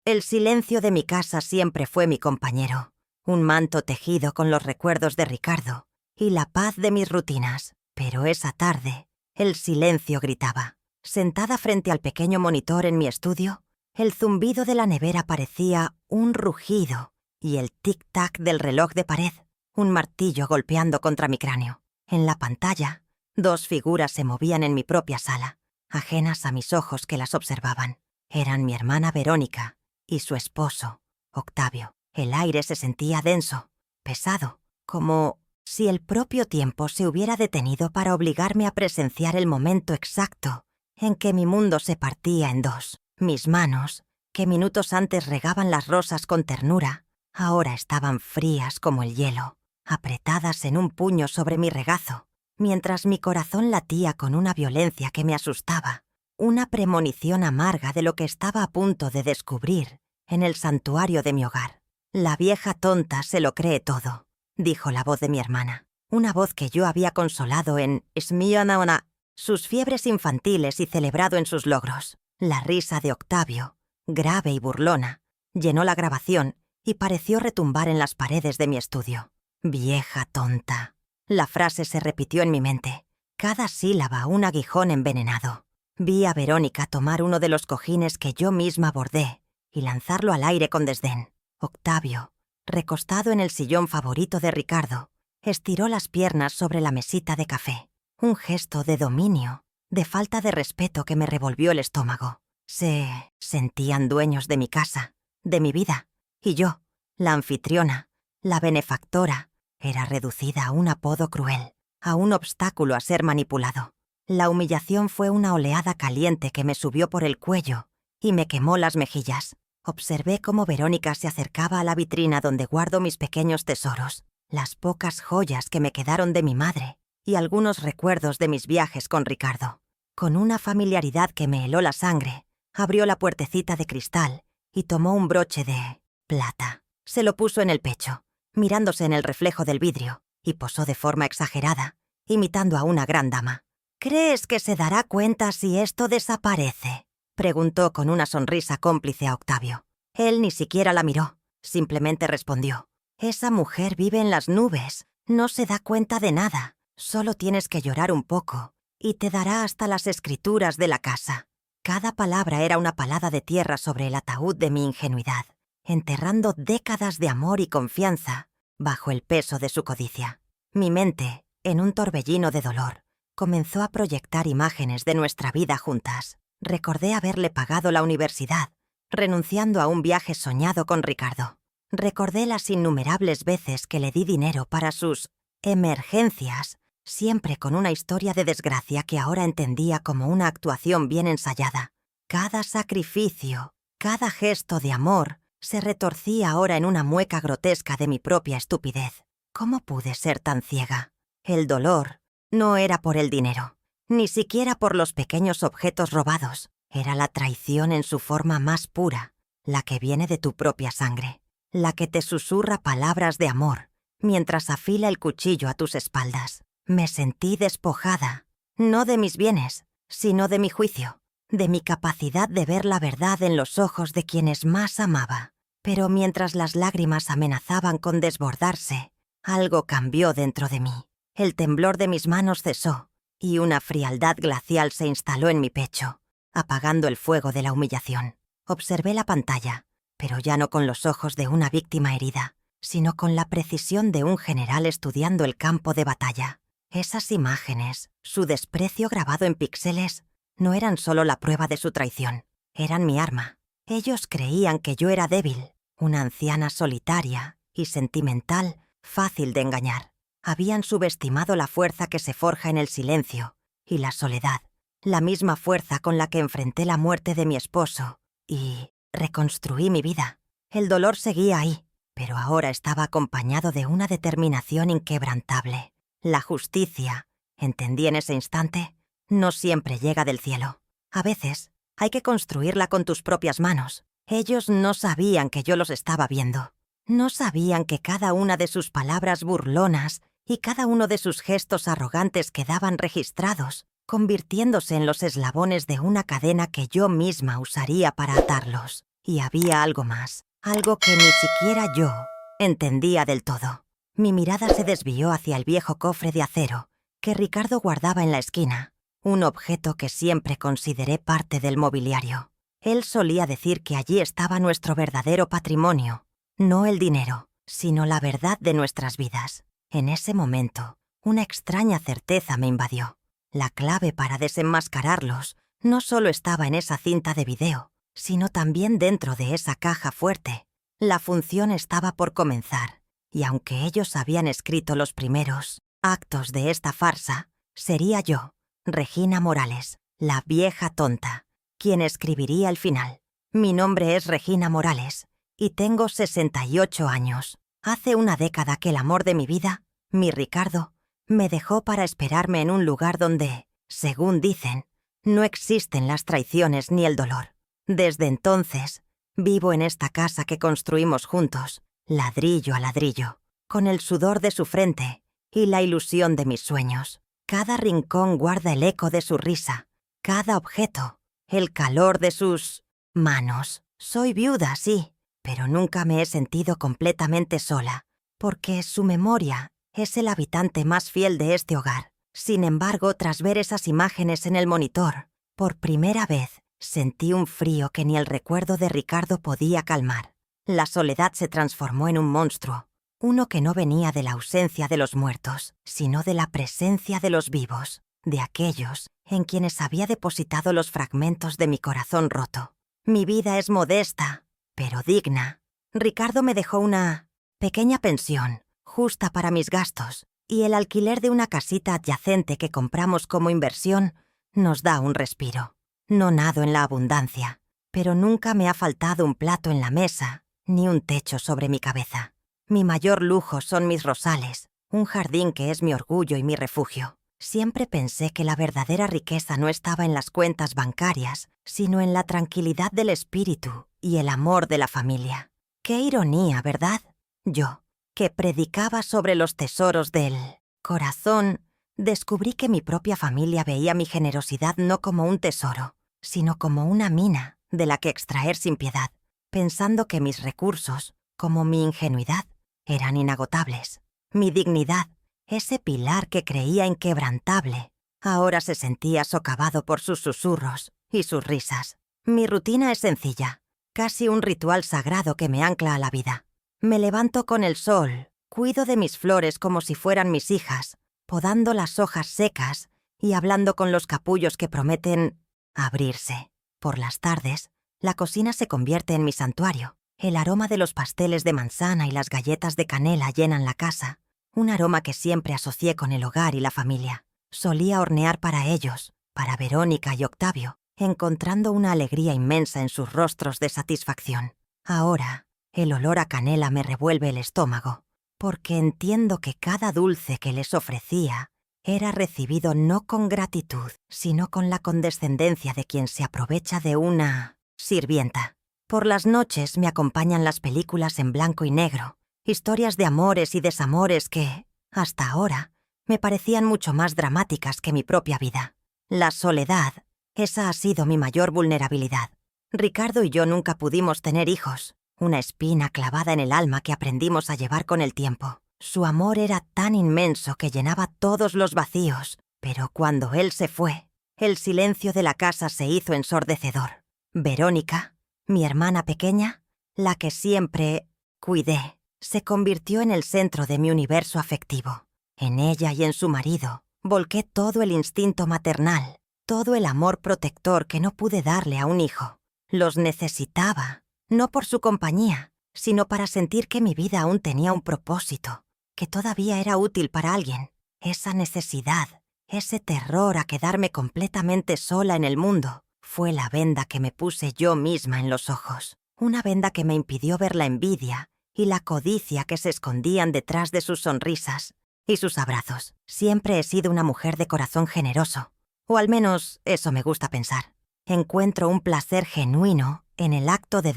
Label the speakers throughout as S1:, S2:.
S1: El silencio de mi casa siempre fue mi compañero, un manto tejido con los recuerdos de Ricardo y la paz de mis rutinas. Pero esa tarde, el silencio gritaba. Sentada frente al pequeño monitor en mi estudio, el zumbido de la nevera parecía un rugido y el tic-tac del reloj de pared, un martillo golpeando contra mi cráneo. En la pantalla, dos figuras se movían en mi propia sala, ajenas a mis ojos que las observaban. Eran mi hermana Verónica y su esposo, Octavio. El aire se sentía denso, pesado, como si el propio tiempo se hubiera detenido para obligarme a presenciar el momento exacto en que mi mundo se partía en dos. Mis manos, que minutos antes regaban las rosas con ternura, ahora estaban frías como el hielo, apretadas en un puño sobre mi regazo, mientras mi corazón latía con una violencia que me asustaba, una premonición amarga de lo que estaba a punto de descubrir en el santuario de mi hogar. «La vieja tonta se lo cree todo», dijo la voz de mi hermana, una voz que yo había consolado en Smianaona, sus fiebres infantiles y celebrado en sus logros. La risa de Octavio, grave y burlona, llenó la grabación y pareció retumbar en las paredes de mi estudio. «Vieja tonta». La frase se repitió en mi mente, cada sílaba un aguijón envenenado. Vi a Verónica tomar uno de los cojines que yo misma bordé y lanzarlo al aire con desdén. Octavio, recostado en el sillón favorito de Ricardo, estiró las piernas sobre la mesita de café. Un gesto de dominio, de falta de respeto que me revolvió el estómago. Se sentían dueños de mi casa, de mi vida, y yo, la anfitriona, la benefactora, era reducida a un apodo cruel, a un obstáculo a ser manipulado. La humillación fue una oleada caliente que me subió por el cuello y me quemó las mejillas. Observé cómo Verónica se acercaba a la vitrina donde guardo mis pequeños tesoros, las pocas joyas que me quedaron de mi madre y algunos recuerdos de mis viajes con Ricardo. Con una familiaridad que me heló la sangre, abrió la puertecita de cristal y tomó un broche de plata. Se lo puso en el pecho, mirándose en el reflejo del vidrio, y posó de forma exagerada, imitando a una gran dama. «¿Crees que se dará cuenta si esto desaparece?», preguntó con una sonrisa cómplice a Octavio. Él ni siquiera la miró, simplemente respondió: «Esa mujer vive en las nubes, no se da cuenta de nada, solo tienes que llorar un poco y te dará hasta las escrituras de la casa». Cada palabra era una palada de tierra sobre el ataúd de mi ingenuidad, enterrando décadas de amor y confianza bajo el peso de su codicia. Mi mente, en un torbellino de dolor, comenzó a proyectar imágenes de nuestra vida juntas. Recordé haberle pagado la universidad, renunciando a un viaje soñado con Ricardo. Recordé las innumerables veces que le di dinero para sus emergencias, siempre con una historia de desgracia que ahora entendía como una actuación bien ensayada. Cada sacrificio, cada gesto de amor, se retorcía ahora en una mueca grotesca de mi propia estupidez. ¿Cómo pude ser tan ciega? El dolor no era por el dinero, ni siquiera por los pequeños objetos robados. Era la traición en su forma más pura, la que viene de tu propia sangre, la que te susurra palabras de amor mientras afila el cuchillo a tus espaldas. Me sentí despojada, no de mis bienes, sino de mi juicio, de mi capacidad de ver la verdad en los ojos de quienes más amaba. Pero mientras las lágrimas amenazaban con desbordarse, algo cambió dentro de mí. El temblor de mis manos cesó y una frialdad glacial se instaló en mi pecho, apagando el fuego de la humillación. Observé la pantalla, pero ya no con los ojos de una víctima herida, sino con la precisión de un general estudiando el campo de batalla. Esas imágenes, su desprecio grabado en píxeles, no eran solo la prueba de su traición, eran mi arma. Ellos creían que yo era débil, una anciana solitaria y sentimental, fácil de engañar. Habían subestimado la fuerza que se forja en el silencio y la soledad, la misma fuerza con la que enfrenté la muerte de mi esposo y reconstruí mi vida. El dolor seguía ahí, pero ahora estaba acompañado de una determinación inquebrantable. La justicia, entendí en ese instante, no siempre llega del cielo. A veces hay que construirla con tus propias manos. Ellos no sabían que yo los estaba viendo. No sabían que cada una de sus palabras burlonas y cada uno de sus gestos arrogantes quedaban registrados, convirtiéndose en los eslabones de una cadena que yo misma usaría para atarlos. Y había algo más, algo que ni siquiera yo entendía del todo. Mi mirada se desvió hacia el viejo cofre de acero que Ricardo guardaba en la esquina, un objeto que siempre consideré parte del mobiliario. Él solía decir que allí estaba nuestro verdadero patrimonio, no el dinero, sino la verdad de nuestras vidas. En ese momento, una extraña certeza me invadió. La clave para desenmascararlos no solo estaba en esa cinta de video, sino también dentro de esa caja fuerte. La función estaba por comenzar, y aunque ellos habían escrito los primeros actos de esta farsa, sería yo, Regina Morales, la vieja tonta, quien escribiría el final. Mi nombre es Regina Morales, y tengo 68 años. Hace una década que el amor de mi vida, mi Ricardo, me dejó para esperarme en un lugar donde, según dicen, no existen las traiciones ni el dolor. Desde entonces, vivo en esta casa que construimos juntos, ladrillo a ladrillo, con el sudor de su frente y la ilusión de mis sueños. Cada rincón guarda el eco de su risa, cada objeto, el calor de sus manos. Soy viuda, sí, pero nunca me he sentido completamente sola, porque su memoria es el habitante más fiel de este hogar. Sin embargo, tras ver esas imágenes en el monitor, por primera vez sentí un frío que ni el recuerdo de Ricardo podía calmar. La soledad se transformó en un monstruo, uno que no venía de la ausencia de los muertos, sino de la presencia de los vivos, de aquellos en quienes había depositado los fragmentos de mi corazón roto. Mi vida es modesta, pero digna. Ricardo me dejó una pequeña pensión, justa para mis gastos, y el alquiler de una casita adyacente que compramos como inversión nos da un respiro. No nado en la abundancia, pero nunca me ha faltado un plato en la mesa ni un techo sobre mi cabeza. Mi mayor lujo son mis rosales, un jardín que es mi orgullo y mi refugio. Siempre pensé que la verdadera riqueza no estaba en las cuentas bancarias, sino en la tranquilidad del espíritu y el amor de la familia. Qué ironía, ¿verdad? Yo, que predicaba sobre los tesoros del corazón, descubrí que mi propia familia veía mi generosidad no como un tesoro, sino como una mina de la que extraer sin piedad, pensando que mis recursos, como mi ingenuidad, eran inagotables. Mi dignidad, ese pilar que creía inquebrantable, ahora se sentía socavado por sus susurros y sus risas. Mi rutina es sencilla, casi un ritual sagrado que me ancla a la vida. Me levanto con el sol, cuido de mis flores como si fueran mis hijas, podando las hojas secas y hablando con los capullos que prometen abrirse. Por las tardes, la cocina se convierte en mi santuario. El aroma de los pasteles de manzana y las galletas de canela llenan la casa, un aroma que siempre asocié con el hogar y la familia. Solía hornear para ellos, para Verónica y Octavio, encontrando una alegría inmensa en sus rostros de satisfacción. Ahora, el olor a canela me revuelve el estómago, porque entiendo que cada dulce que les ofrecía era recibido no con gratitud, sino con la condescendencia de quien se aprovecha de una sirvienta. Por las noches me acompañan las películas en blanco y negro, historias de amores y desamores que, hasta ahora, me parecían mucho más dramáticas que mi propia vida. La soledad, esa ha sido mi mayor vulnerabilidad. Ricardo y yo nunca pudimos tener hijos, una espina clavada en el alma que aprendimos a llevar con el tiempo. Su amor era tan inmenso que llenaba todos los vacíos, pero cuando él se fue, el silencio de la casa se hizo ensordecedor. Verónica, mi hermana pequeña, la que siempre cuidé, se convirtió en el centro de mi universo afectivo. En ella y en su marido volqué todo el instinto maternal, todo el amor protector que no pude darle a un hijo. Los necesitaba, no por su compañía, sino para sentir que mi vida aún tenía un propósito, que todavía era útil para alguien. Esa necesidad, ese terror a quedarme completamente sola en el mundo, fue la venda que me puse yo misma en los ojos. Una venda que me impidió ver la envidia y la codicia que se escondían detrás de sus sonrisas y sus abrazos. Siempre he sido una mujer de corazón generoso, o al menos eso me gusta pensar. Encuentro un placer genuino en el acto de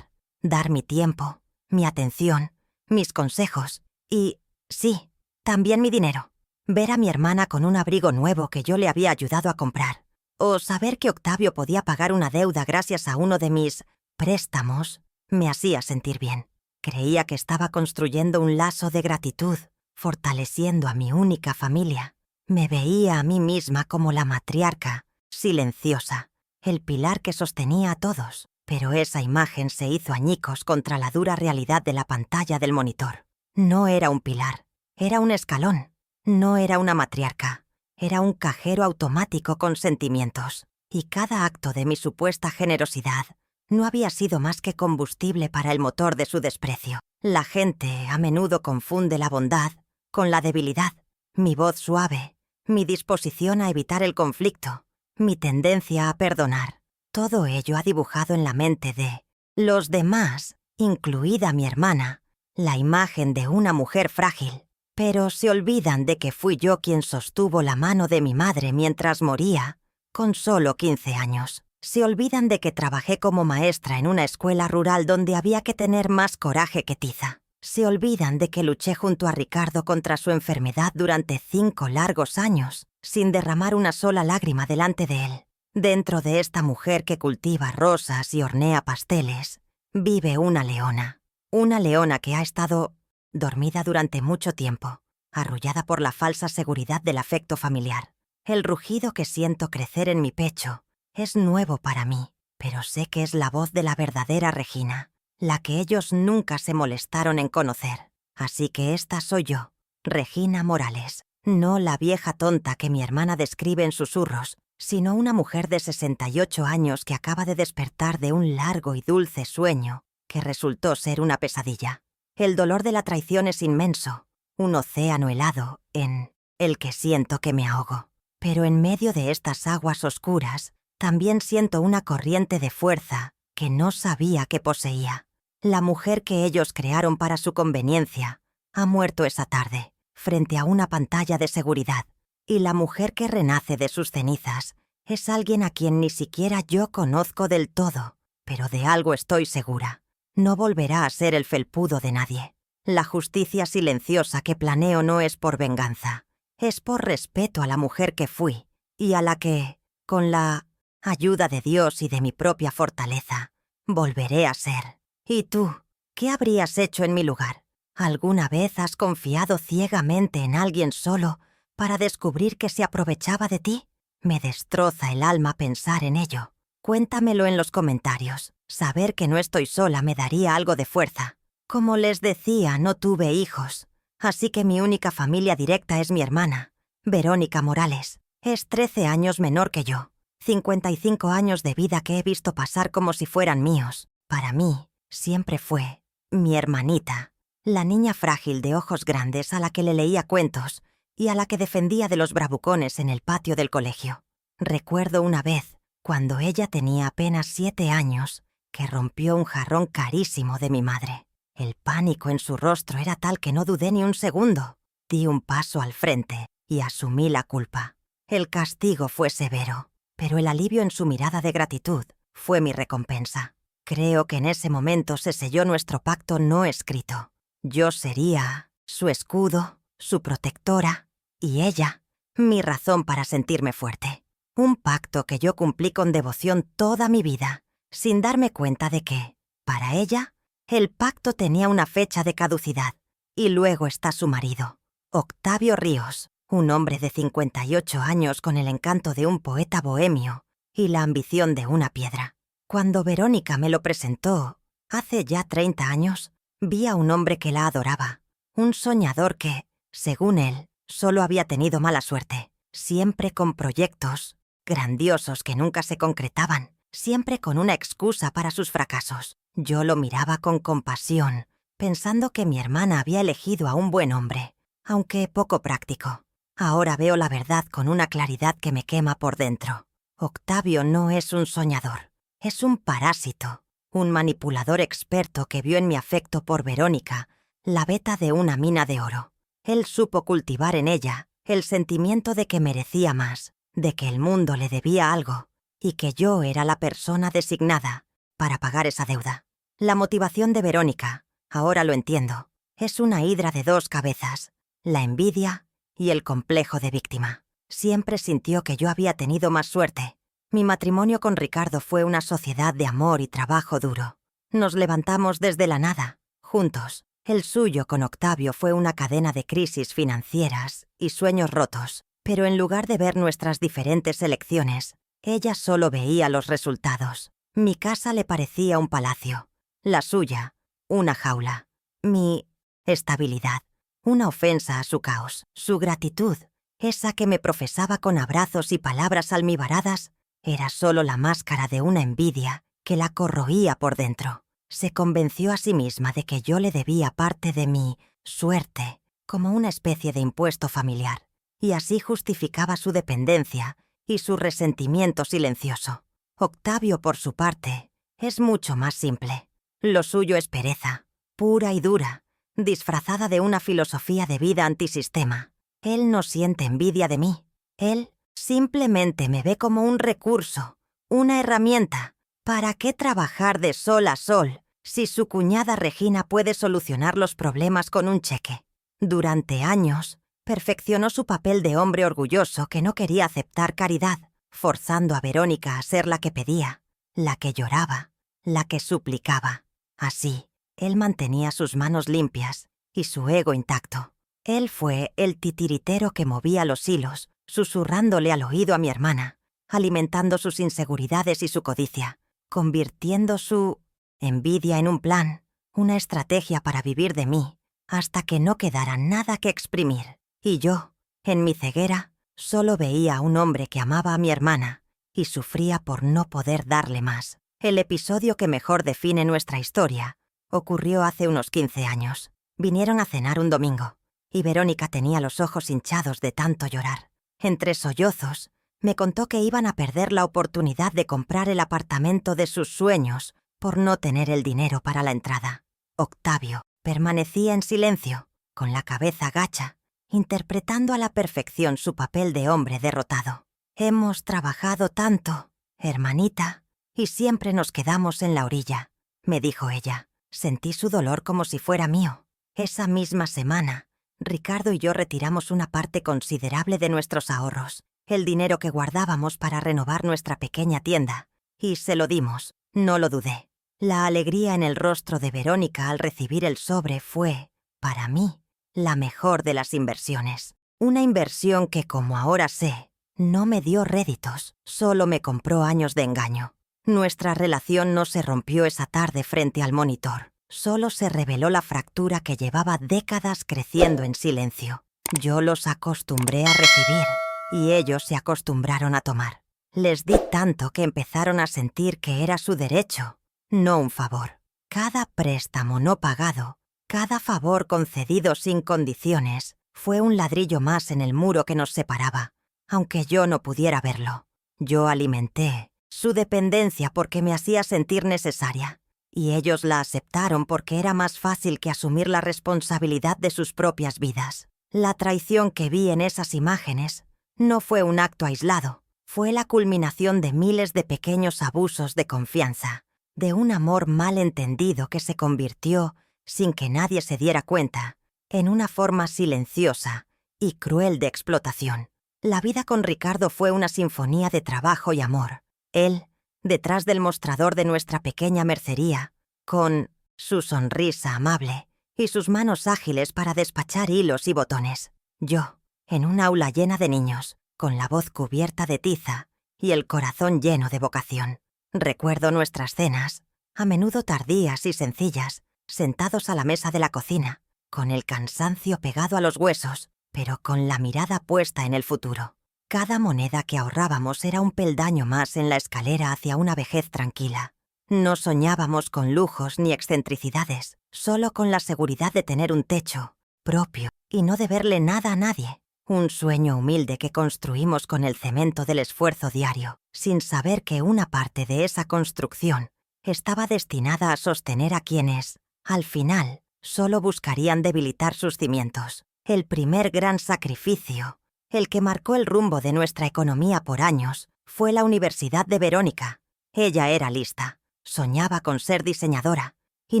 S1: dar mi tiempo, mi atención, mis consejos y, sí, también mi dinero. Ver a mi hermana con un abrigo nuevo que yo le había ayudado a comprar, o saber que Octavio podía pagar una deuda gracias a uno de mis préstamos, Me hacía sentir bien. Creía que estaba construyendo un lazo de gratitud, fortaleciendo a mi única familia. Me veía a mí misma como la matriarca, silenciosa, el pilar que sostenía a todos. Pero esa imagen se hizo añicos contra la dura realidad de la pantalla del monitor. No era un pilar, era un escalón. No era una matriarca, era un cajero automático con sentimientos. Y cada acto de mi supuesta generosidad no había sido más que combustible para el motor de su desprecio. La gente a menudo confunde la bondad con la debilidad. Mi voz suave, mi disposición a evitar el conflicto, mi tendencia a perdonar. Todo ello ha dibujado en la mente de los demás, incluida mi hermana, la imagen de una mujer frágil. Pero se olvidan de que fui yo quien sostuvo la mano de mi madre mientras moría, con solo 15 años. Se olvidan de que trabajé como maestra en una escuela rural donde había que tener más coraje que tiza. Se olvidan de que luché junto a Ricardo contra su enfermedad durante 5 largos años, sin derramar una sola lágrima delante de él. Dentro de esta mujer que cultiva rosas y hornea pasteles, vive una leona. Una leona que ha estado dormida durante mucho tiempo, arrullada por la falsa seguridad del afecto familiar. El rugido que siento crecer en mi pecho es nuevo para mí, pero sé que es la voz de la verdadera Regina, la que ellos nunca se molestaron en conocer. Así que esta soy yo, Regina Morales, no la vieja tonta que mi hermana describe en susurros, sino una mujer de 68 años que acaba de despertar de un largo y dulce sueño que resultó ser una pesadilla. El dolor de la traición es inmenso, un océano helado en el que siento que me ahogo. Pero en medio de estas aguas oscuras, también siento una corriente de fuerza que no sabía que poseía. La mujer que ellos crearon para su conveniencia ha muerto esa tarde, frente a una pantalla de seguridad. Y la mujer que renace de sus cenizas es alguien a quien ni siquiera yo conozco del todo, pero de algo estoy segura. No volverá a ser el felpudo de nadie. La justicia silenciosa que planeo no es por venganza, es por respeto a la mujer que fui y a la que, con la ayuda de Dios y de mi propia fortaleza, volveré a ser. ¿Y tú? ¿Qué habrías hecho en mi lugar? ¿Alguna vez has confiado ciegamente en alguien solo para descubrir que se aprovechaba de ti? Me destroza el alma pensar en ello. Cuéntamelo en los comentarios. Saber que no estoy sola me daría algo de fuerza. Como les decía, no tuve hijos, así que mi única familia directa es mi hermana, Verónica Morales. Es 13 años menor que yo. 55 años de vida que he visto pasar como si fueran míos. Para mí, siempre fue mi hermanita, la niña frágil de ojos grandes a la que le leía cuentos y a la que defendía de los bravucones en el patio del colegio. Recuerdo una vez, cuando ella tenía apenas 7 años, que rompió un jarrón carísimo de mi madre. El pánico en su rostro era tal que no dudé ni un segundo. Di un paso al frente y asumí la culpa. El castigo fue severo, pero el alivio en su mirada de gratitud fue mi recompensa. Creo que en ese momento se selló nuestro pacto no escrito. Yo sería su escudo, su protectora, y ella, mi razón para sentirme fuerte. Un pacto que yo cumplí con devoción toda mi vida, sin darme cuenta de que, para ella, el pacto tenía una fecha de caducidad. Y luego está su marido, Octavio Ríos, un hombre de 58 años con el encanto de un poeta bohemio y la ambición de una piedra. Cuando Verónica me lo presentó, hace ya 30 años, vi a un hombre que la adoraba, un soñador que, según él, solo había tenido mala suerte, siempre con proyectos grandiosos que nunca se concretaban, siempre con una excusa para sus fracasos. Yo lo miraba con compasión, pensando que mi hermana había elegido a un buen hombre, aunque poco práctico. Ahora veo la verdad con una claridad que me quema por dentro. Octavio no es un soñador, es un parásito, un manipulador experto que vio en mi afecto por Verónica la veta de una mina de oro. Él supo cultivar en ella el sentimiento de que merecía más, de que el mundo le debía algo, y que yo era la persona designada para pagar esa deuda. La motivación de Verónica, ahora lo entiendo, es una hidra de 2 cabezas, la envidia y el complejo de víctima. Siempre sintió que yo había tenido más suerte. Mi matrimonio con Ricardo fue una sociedad de amor y trabajo duro. Nos levantamos desde la nada, juntos. El suyo con Octavio fue una cadena de crisis financieras y sueños rotos, pero en lugar de ver nuestras diferentes elecciones, ella solo veía los resultados. Mi casa le parecía un palacio, la suya, una jaula. Mi estabilidad, una ofensa a su caos. Su gratitud, esa que me profesaba con abrazos y palabras almibaradas, era solo la máscara de una envidia que la corroía por dentro. Se convenció a sí misma de que yo le debía parte de mi suerte, como una especie de impuesto familiar, y así justificaba su dependencia y su resentimiento silencioso. Octavio, por su parte, es mucho más simple. Lo suyo es pereza, pura y dura, disfrazada de una filosofía de vida antisistema. Él no siente envidia de mí. Él simplemente me ve como un recurso, una herramienta. ¿Para qué trabajar de sol a sol si su cuñada Regina puede solucionar los problemas con un cheque? Durante años, perfeccionó su papel de hombre orgulloso que no quería aceptar caridad, forzando a Verónica a ser la que pedía, la que lloraba, la que suplicaba. Así, él mantenía sus manos limpias y su ego intacto. Él fue el titiritero que movía los hilos, susurrándole al oído a mi hermana, alimentando sus inseguridades y su codicia, convirtiendo su envidia en un plan, una estrategia para vivir de mí, hasta que no quedara nada que exprimir. Y yo, en mi ceguera, solo veía a un hombre que amaba a mi hermana y sufría por no poder darle más. El episodio que mejor define nuestra historia ocurrió hace unos 15 años. Vinieron a cenar un domingo, y Verónica tenía los ojos hinchados de tanto llorar. Entre sollozos, me contó que iban a perder la oportunidad de comprar el apartamento de sus sueños por no tener el dinero para la entrada. Octavio permanecía en silencio, con la cabeza gacha, interpretando a la perfección su papel de hombre derrotado. Hemos trabajado tanto, hermanita, y siempre nos quedamos en la orilla, me dijo ella. Sentí su dolor como si fuera mío. Esa misma semana, Ricardo y yo retiramos una parte considerable de nuestros ahorros, el dinero que guardábamos para renovar nuestra pequeña tienda, y se lo dimos. No lo dudé. La alegría en el rostro de Verónica al recibir el sobre fue, para mí, la mejor de las inversiones. Una inversión que, como ahora sé, no me dio réditos, solo me compró años de engaño. Nuestra relación no se rompió esa tarde frente al monitor. Solo se reveló la fractura que llevaba décadas creciendo en silencio. Yo los acostumbré a recibir y ellos se acostumbraron a tomar. Les di tanto que empezaron a sentir que era su derecho, no un favor. Cada préstamo no pagado, cada favor concedido sin condiciones, fue un ladrillo más en el muro que nos separaba, aunque yo no pudiera verlo. Yo alimenté su dependencia porque me hacía sentir necesaria, y ellos la aceptaron porque era más fácil que asumir la responsabilidad de sus propias vidas. La traición que vi en esas imágenes no fue un acto aislado, fue la culminación de miles de pequeños abusos de confianza, de un amor mal entendido que se convirtió, sin que nadie se diera cuenta, en una forma silenciosa y cruel de explotación. La vida con Ricardo fue una sinfonía de trabajo y amor. Él, detrás del mostrador de nuestra pequeña mercería, con su sonrisa amable y sus manos ágiles para despachar hilos y botones. Yo, en un aula llena de niños, con la voz cubierta de tiza y el corazón lleno de vocación. Recuerdo nuestras cenas, a menudo tardías y sencillas, sentados a la mesa de la cocina, con el cansancio pegado a los huesos, pero con la mirada puesta en el futuro. Cada moneda que ahorrábamos era un peldaño más en la escalera hacia una vejez tranquila. No soñábamos con lujos ni excentricidades, solo con la seguridad de tener un techo propio y no deberle nada a nadie. Un sueño humilde que construimos con el cemento del esfuerzo diario, sin saber que una parte de esa construcción estaba destinada a sostener a quienes, al final, solo buscarían debilitar sus cimientos. El primer gran sacrificio, el que marcó el rumbo de nuestra economía por años, fue la Universidad de Verónica. Ella era lista, soñaba con ser diseñadora, y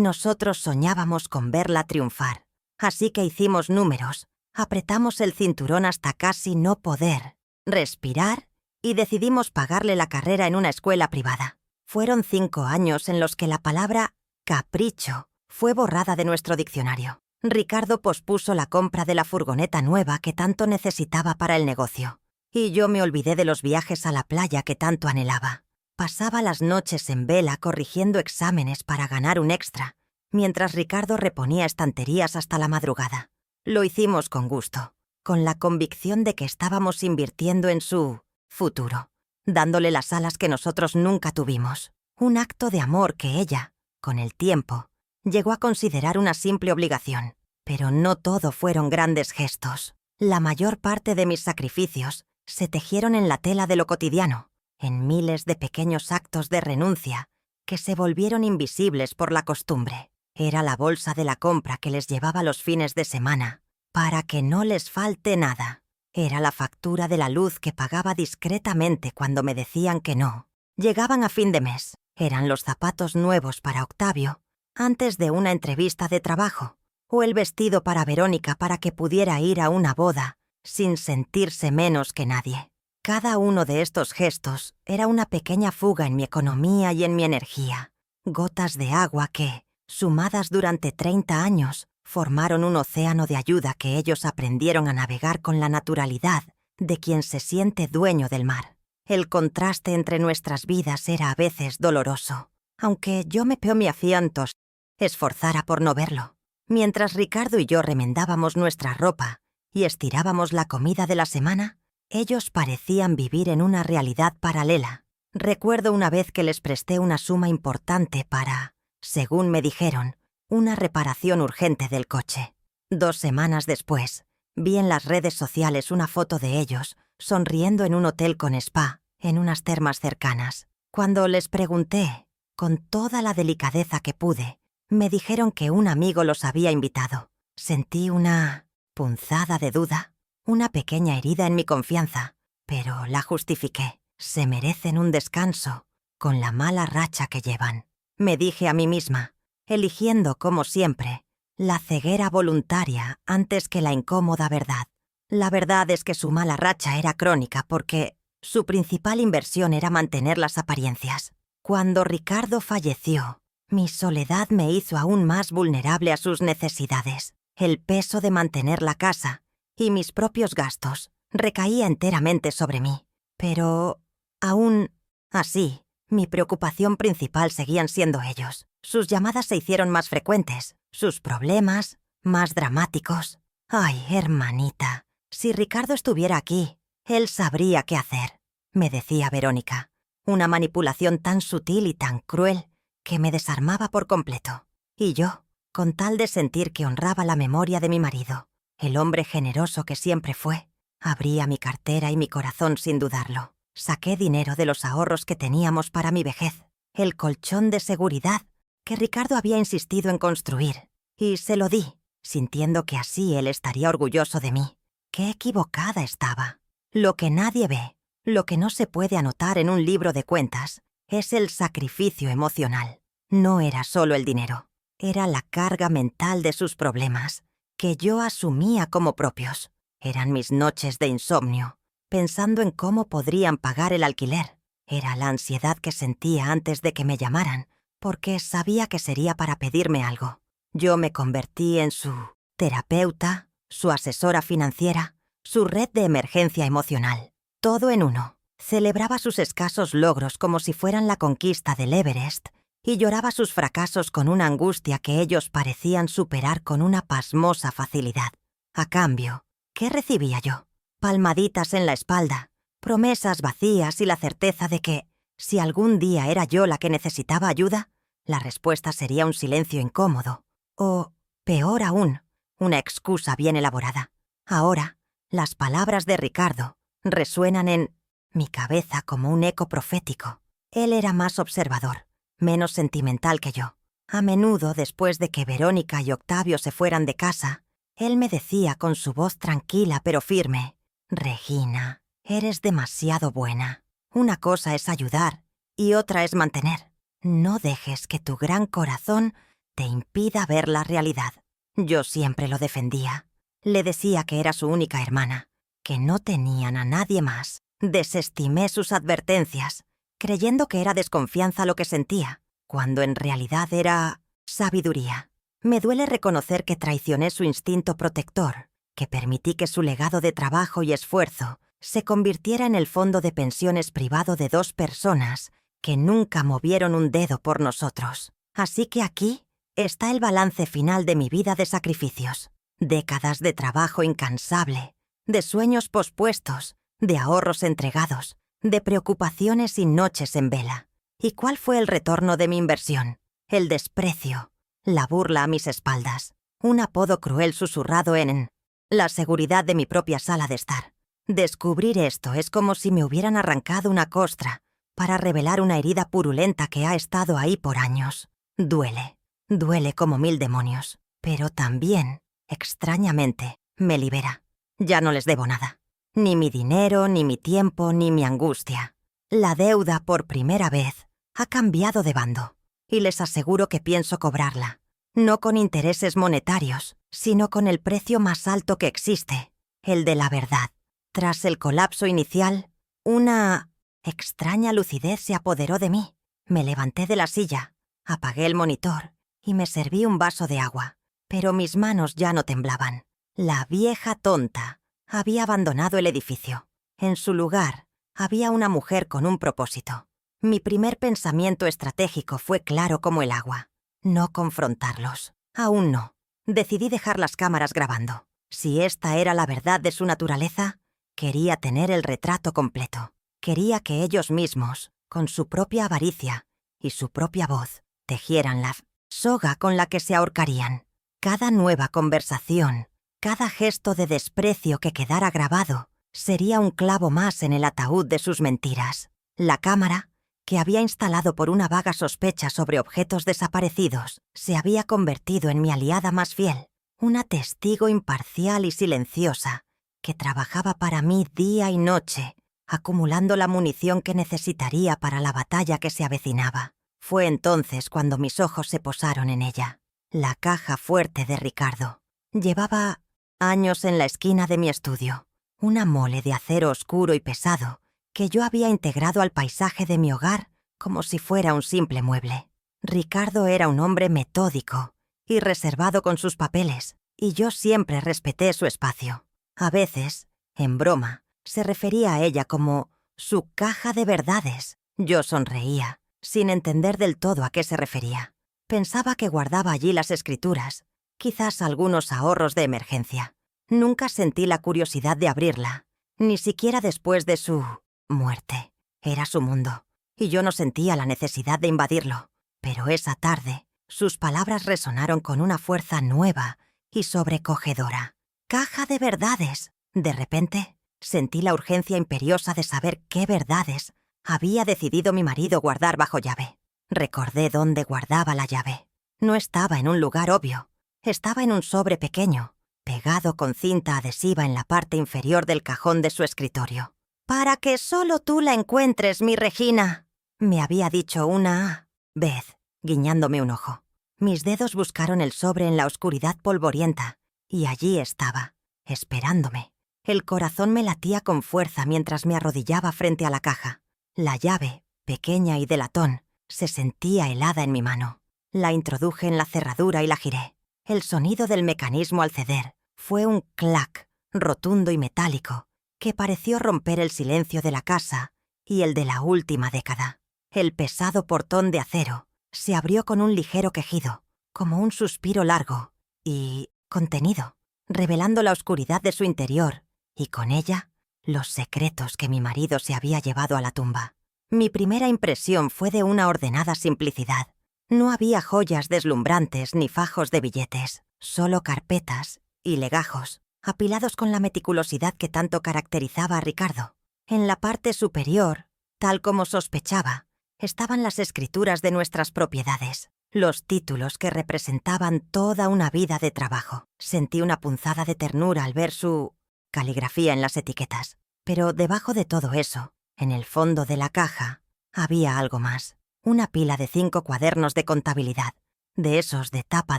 S1: nosotros soñábamos con verla triunfar. Así que hicimos números, apretamos el cinturón hasta casi no poder respirar y decidimos pagarle la carrera en una escuela privada. Fueron 5 años en los que la palabra capricho fue borrada de nuestro diccionario. Ricardo pospuso la compra de la furgoneta nueva que tanto necesitaba para el negocio. Y yo me olvidé de los viajes a la playa que tanto anhelaba. Pasaba las noches en vela corrigiendo exámenes para ganar un extra, mientras Ricardo reponía estanterías hasta la madrugada. Lo hicimos con gusto, con la convicción de que estábamos invirtiendo en su futuro, dándole las alas que nosotros nunca tuvimos. Un acto de amor que ella, con el tiempo, llegó a considerar una simple obligación. Pero no todo fueron grandes gestos. La mayor parte de mis sacrificios se tejieron en la tela de lo cotidiano, en miles de pequeños actos de renuncia que se volvieron invisibles por la costumbre. Era la bolsa de la compra que les llevaba los fines de semana, para que no les falte nada. Era la factura de la luz que pagaba discretamente cuando me decían que no. Llegaban a fin de mes. Eran los zapatos nuevos para Octavio, antes de una entrevista de trabajo, o el vestido para Verónica para que pudiera ir a una boda sin sentirse menos que nadie. Cada uno de estos gestos era una pequeña fuga en mi economía y en mi energía, gotas de agua que, sumadas durante 30 años, formaron un océano de ayuda que ellos aprendieron a navegar con la naturalidad de quien se siente dueño del mar. El contraste entre nuestras vidas era a veces doloroso, aunque yo me afiantos esforzara por no verlo. Mientras Ricardo y yo remendábamos nuestra ropa y estirábamos la comida de la semana, ellos parecían vivir en una realidad paralela. Recuerdo una vez que les presté una suma importante para, según me dijeron, una reparación urgente del coche. 2 semanas después, vi en las redes sociales una foto de ellos sonriendo en un hotel con spa, en unas termas cercanas. Cuando les pregunté, con toda la delicadeza que pude, me dijeron que un amigo los había invitado. Sentí una punzada de duda, una pequeña herida en mi confianza, pero la justifiqué. Se merecen un descanso con la mala racha que llevan, me dije a mí misma, eligiendo, como siempre, la ceguera voluntaria antes que la incómoda verdad. La verdad es que su mala racha era crónica porque su principal inversión era mantener las apariencias. Cuando Ricardo falleció, mi soledad me hizo aún más vulnerable a sus necesidades. El peso de mantener la casa y mis propios gastos recaía enteramente sobre mí. Pero, aún así, mi preocupación principal seguían siendo ellos. Sus llamadas se hicieron más frecuentes, sus problemas más dramáticos. Ay, hermanita, si Ricardo estuviera aquí, él sabría qué hacer, me decía Verónica. Una manipulación tan sutil y tan cruel que me desarmaba por completo. Y yo, con tal de sentir que honraba la memoria de mi marido, el hombre generoso que siempre fue, abría mi cartera y mi corazón sin dudarlo. Saqué dinero de los ahorros que teníamos para mi vejez, el colchón de seguridad que Ricardo había insistido en construir, y se lo di, sintiendo que así él estaría orgulloso de mí. Qué equivocada estaba. Lo que nadie ve, lo que no se puede anotar en un libro de cuentas, es el sacrificio emocional. No era solo el dinero, era la carga mental de sus problemas, que yo asumía como propios. Eran mis noches de insomnio, pensando en cómo podrían pagar el alquiler. Era la ansiedad que sentía antes de que me llamaran, porque sabía que sería para pedirme algo. Yo me convertí en su terapeuta, su asesora financiera, su red de emergencia emocional. Todo en uno. Celebraba sus escasos logros como si fueran la conquista del Everest y lloraba sus fracasos con una angustia que ellos parecían superar con una pasmosa facilidad. A cambio, ¿qué recibía yo? Palmaditas en la espalda, promesas vacías y la certeza de que, si algún día era yo la que necesitaba ayuda, la respuesta sería un silencio incómodo. O, peor aún, una excusa bien elaborada. Ahora, las palabras de Ricardo resuenan en mi cabeza como un eco profético. Él era más observador, menos sentimental que yo. A menudo, después de que Verónica y Octavio se fueran de casa, él me decía con su voz tranquila pero firme: «Regina, eres demasiado buena. Una cosa es ayudar y otra es mantener. No dejes que tu gran corazón te impida ver la realidad». Yo siempre lo defendía. Le decía que era su única hermana, que no tenían a nadie más. Desestimé sus advertencias, creyendo que era desconfianza lo que sentía, cuando en realidad era sabiduría. Me duele reconocer que traicioné su instinto protector, que permití que su legado de trabajo y esfuerzo se convirtiera en el fondo de pensiones privado de 2 personas que nunca movieron un dedo por nosotros. Así que aquí está el balance final de mi vida de sacrificios. Décadas de trabajo incansable, de sueños pospuestos, de ahorros entregados, de preocupaciones y noches en vela. ¿Y cuál fue el retorno de mi inversión? El desprecio, la burla a mis espaldas, un apodo cruel susurrado en la seguridad de mi propia sala de estar. Descubrir esto es como si me hubieran arrancado una costra para revelar una herida purulenta que ha estado ahí por años. Duele como 1000 demonios, pero también, extrañamente, me libera. Ya no les debo nada. Ni mi dinero, ni mi tiempo, ni mi angustia. La deuda, por primera vez, ha cambiado de bando, y les aseguro que pienso cobrarla, no con intereses monetarios, sino con el precio más alto que existe, el de la verdad. Tras el colapso inicial, una extraña lucidez se apoderó de mí. Me levanté de la silla, apagué el monitor y me serví un vaso de agua, pero mis manos ya no temblaban. La vieja tonta había abandonado el edificio. En su lugar había una mujer con un propósito. Mi primer pensamiento estratégico fue claro como el agua. No confrontarlos. Aún no. Decidí dejar las cámaras grabando. Si esta era la verdad de su naturaleza, quería tener el retrato completo. Quería que ellos mismos, con su propia avaricia y su propia voz, tejieran la soga con la que se ahorcarían. Cada nueva conversación, cada gesto de desprecio que quedara grabado, sería un clavo más en el ataúd de sus mentiras. La cámara, que había instalado por una vaga sospecha sobre objetos desaparecidos, se había convertido en mi aliada más fiel, una testigo imparcial y silenciosa, que trabajaba para mí día y noche, acumulando la munición que necesitaría para la batalla que se avecinaba. Fue entonces cuando mis ojos se posaron en ella. La caja fuerte de Ricardo. Llevaba años en la esquina de mi estudio, una mole de acero oscuro y pesado que yo había integrado al paisaje de mi hogar como si fuera un simple mueble. Ricardo era un hombre metódico y reservado con sus papeles, y yo siempre respeté su espacio. A veces, en broma, se refería a ella como su caja de verdades. Yo sonreía, sin entender del todo a qué se refería. Pensaba que guardaba allí las escrituras, quizás algunos ahorros de emergencia. Nunca sentí la curiosidad de abrirla, ni siquiera después de su muerte. Era su mundo, y yo no sentía la necesidad de invadirlo. Pero esa tarde, sus palabras resonaron con una fuerza nueva y sobrecogedora. «Caja de verdades». De repente, sentí la urgencia imperiosa de saber qué verdades había decidido mi marido guardar bajo llave. Recordé dónde guardaba la llave. No estaba en un lugar obvio. Estaba en un sobre pequeño, pegado con cinta adhesiva en la parte inferior del cajón de su escritorio. «Para que solo tú la encuentres, mi Regina», me había dicho una vez, guiñándome un ojo. Mis dedos buscaron el sobre en la oscuridad polvorienta, y allí estaba, esperándome. El corazón me latía con fuerza mientras me arrodillaba frente a la caja. La llave, pequeña y de latón, se sentía helada en mi mano. La introduje en la cerradura y la giré. El sonido del mecanismo al ceder fue un clac, rotundo y metálico, que pareció romper el silencio de la casa y el de la última década. El pesado portón de acero se abrió con un ligero quejido, como un suspiro largo y contenido, revelando la oscuridad de su interior y con ella los secretos que mi marido se había llevado a la tumba. Mi primera impresión fue de una ordenada simplicidad. No había joyas deslumbrantes ni fajos de billetes, solo carpetas y legajos, apilados con la meticulosidad que tanto caracterizaba a Ricardo. En la parte superior, tal como sospechaba, estaban las escrituras de nuestras propiedades, los títulos que representaban toda una vida de trabajo. Sentí una punzada de ternura al ver su caligrafía en las etiquetas, pero debajo de todo eso, en el fondo de la caja, había algo más. Una pila de 5 cuadernos de contabilidad, de esos de tapa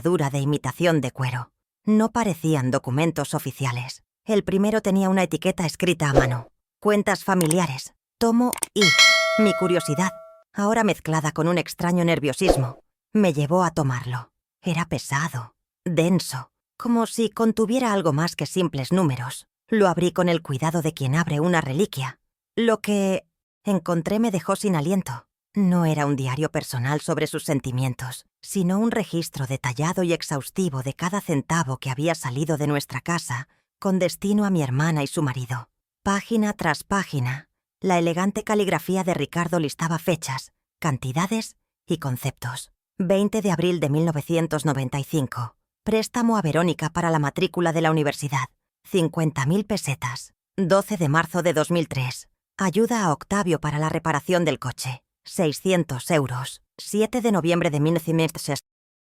S1: dura de imitación de cuero. No parecían documentos oficiales. El primero tenía una etiqueta escrita a mano. Cuentas familiares, tomo I. Mi curiosidad, ahora mezclada con un extraño nerviosismo, me llevó a tomarlo. Era pesado, denso, como si contuviera algo más que simples números. Lo abrí con el cuidado de quien abre una reliquia. Lo que encontré me dejó sin aliento. No era un diario personal sobre sus sentimientos, sino un registro detallado y exhaustivo de cada centavo que había salido de nuestra casa con destino a mi hermana y su marido. Página tras página, la elegante caligrafía de Ricardo listaba fechas, cantidades y conceptos. 20 de abril de 1995. Préstamo a Verónica para la matrícula de la universidad. 50.000 pesetas. 12 de marzo de 2003. Ayuda a Octavio para la reparación del coche. 600 euros. 7 de noviembre de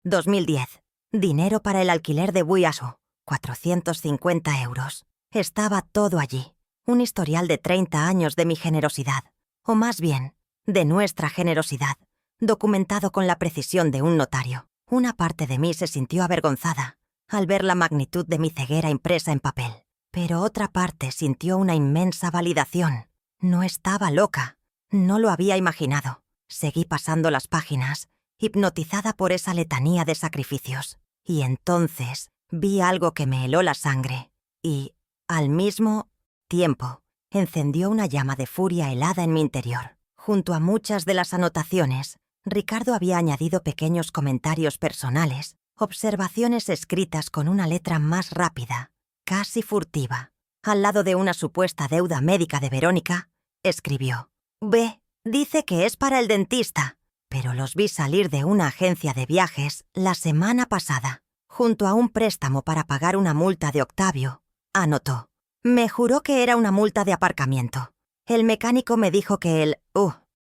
S1: 2010. Dinero para el alquiler de Buiasu. 450 euros. Estaba todo allí. Un historial de 30 años de mi generosidad. O más bien, de nuestra generosidad. Documentado con la precisión de un notario. Una parte de mí se sintió avergonzada al ver la magnitud de mi ceguera impresa en papel. Pero otra parte sintió una inmensa validación. No estaba loca. No lo había imaginado. Seguí pasando las páginas, hipnotizada por esa letanía de sacrificios. Y entonces vi algo que me heló la sangre. Y, al mismo tiempo, encendió una llama de furia helada en mi interior. Junto a muchas de las anotaciones, Ricardo había añadido pequeños comentarios personales, observaciones escritas con una letra más rápida, casi furtiva. Al lado de una supuesta deuda médica de Verónica, escribió: «Ve, dice que es para el dentista, pero los vi salir de una agencia de viajes la semana pasada, junto a un préstamo para pagar una multa de Octavio», anotó. «Me juró que era una multa de aparcamiento. El mecánico me dijo que el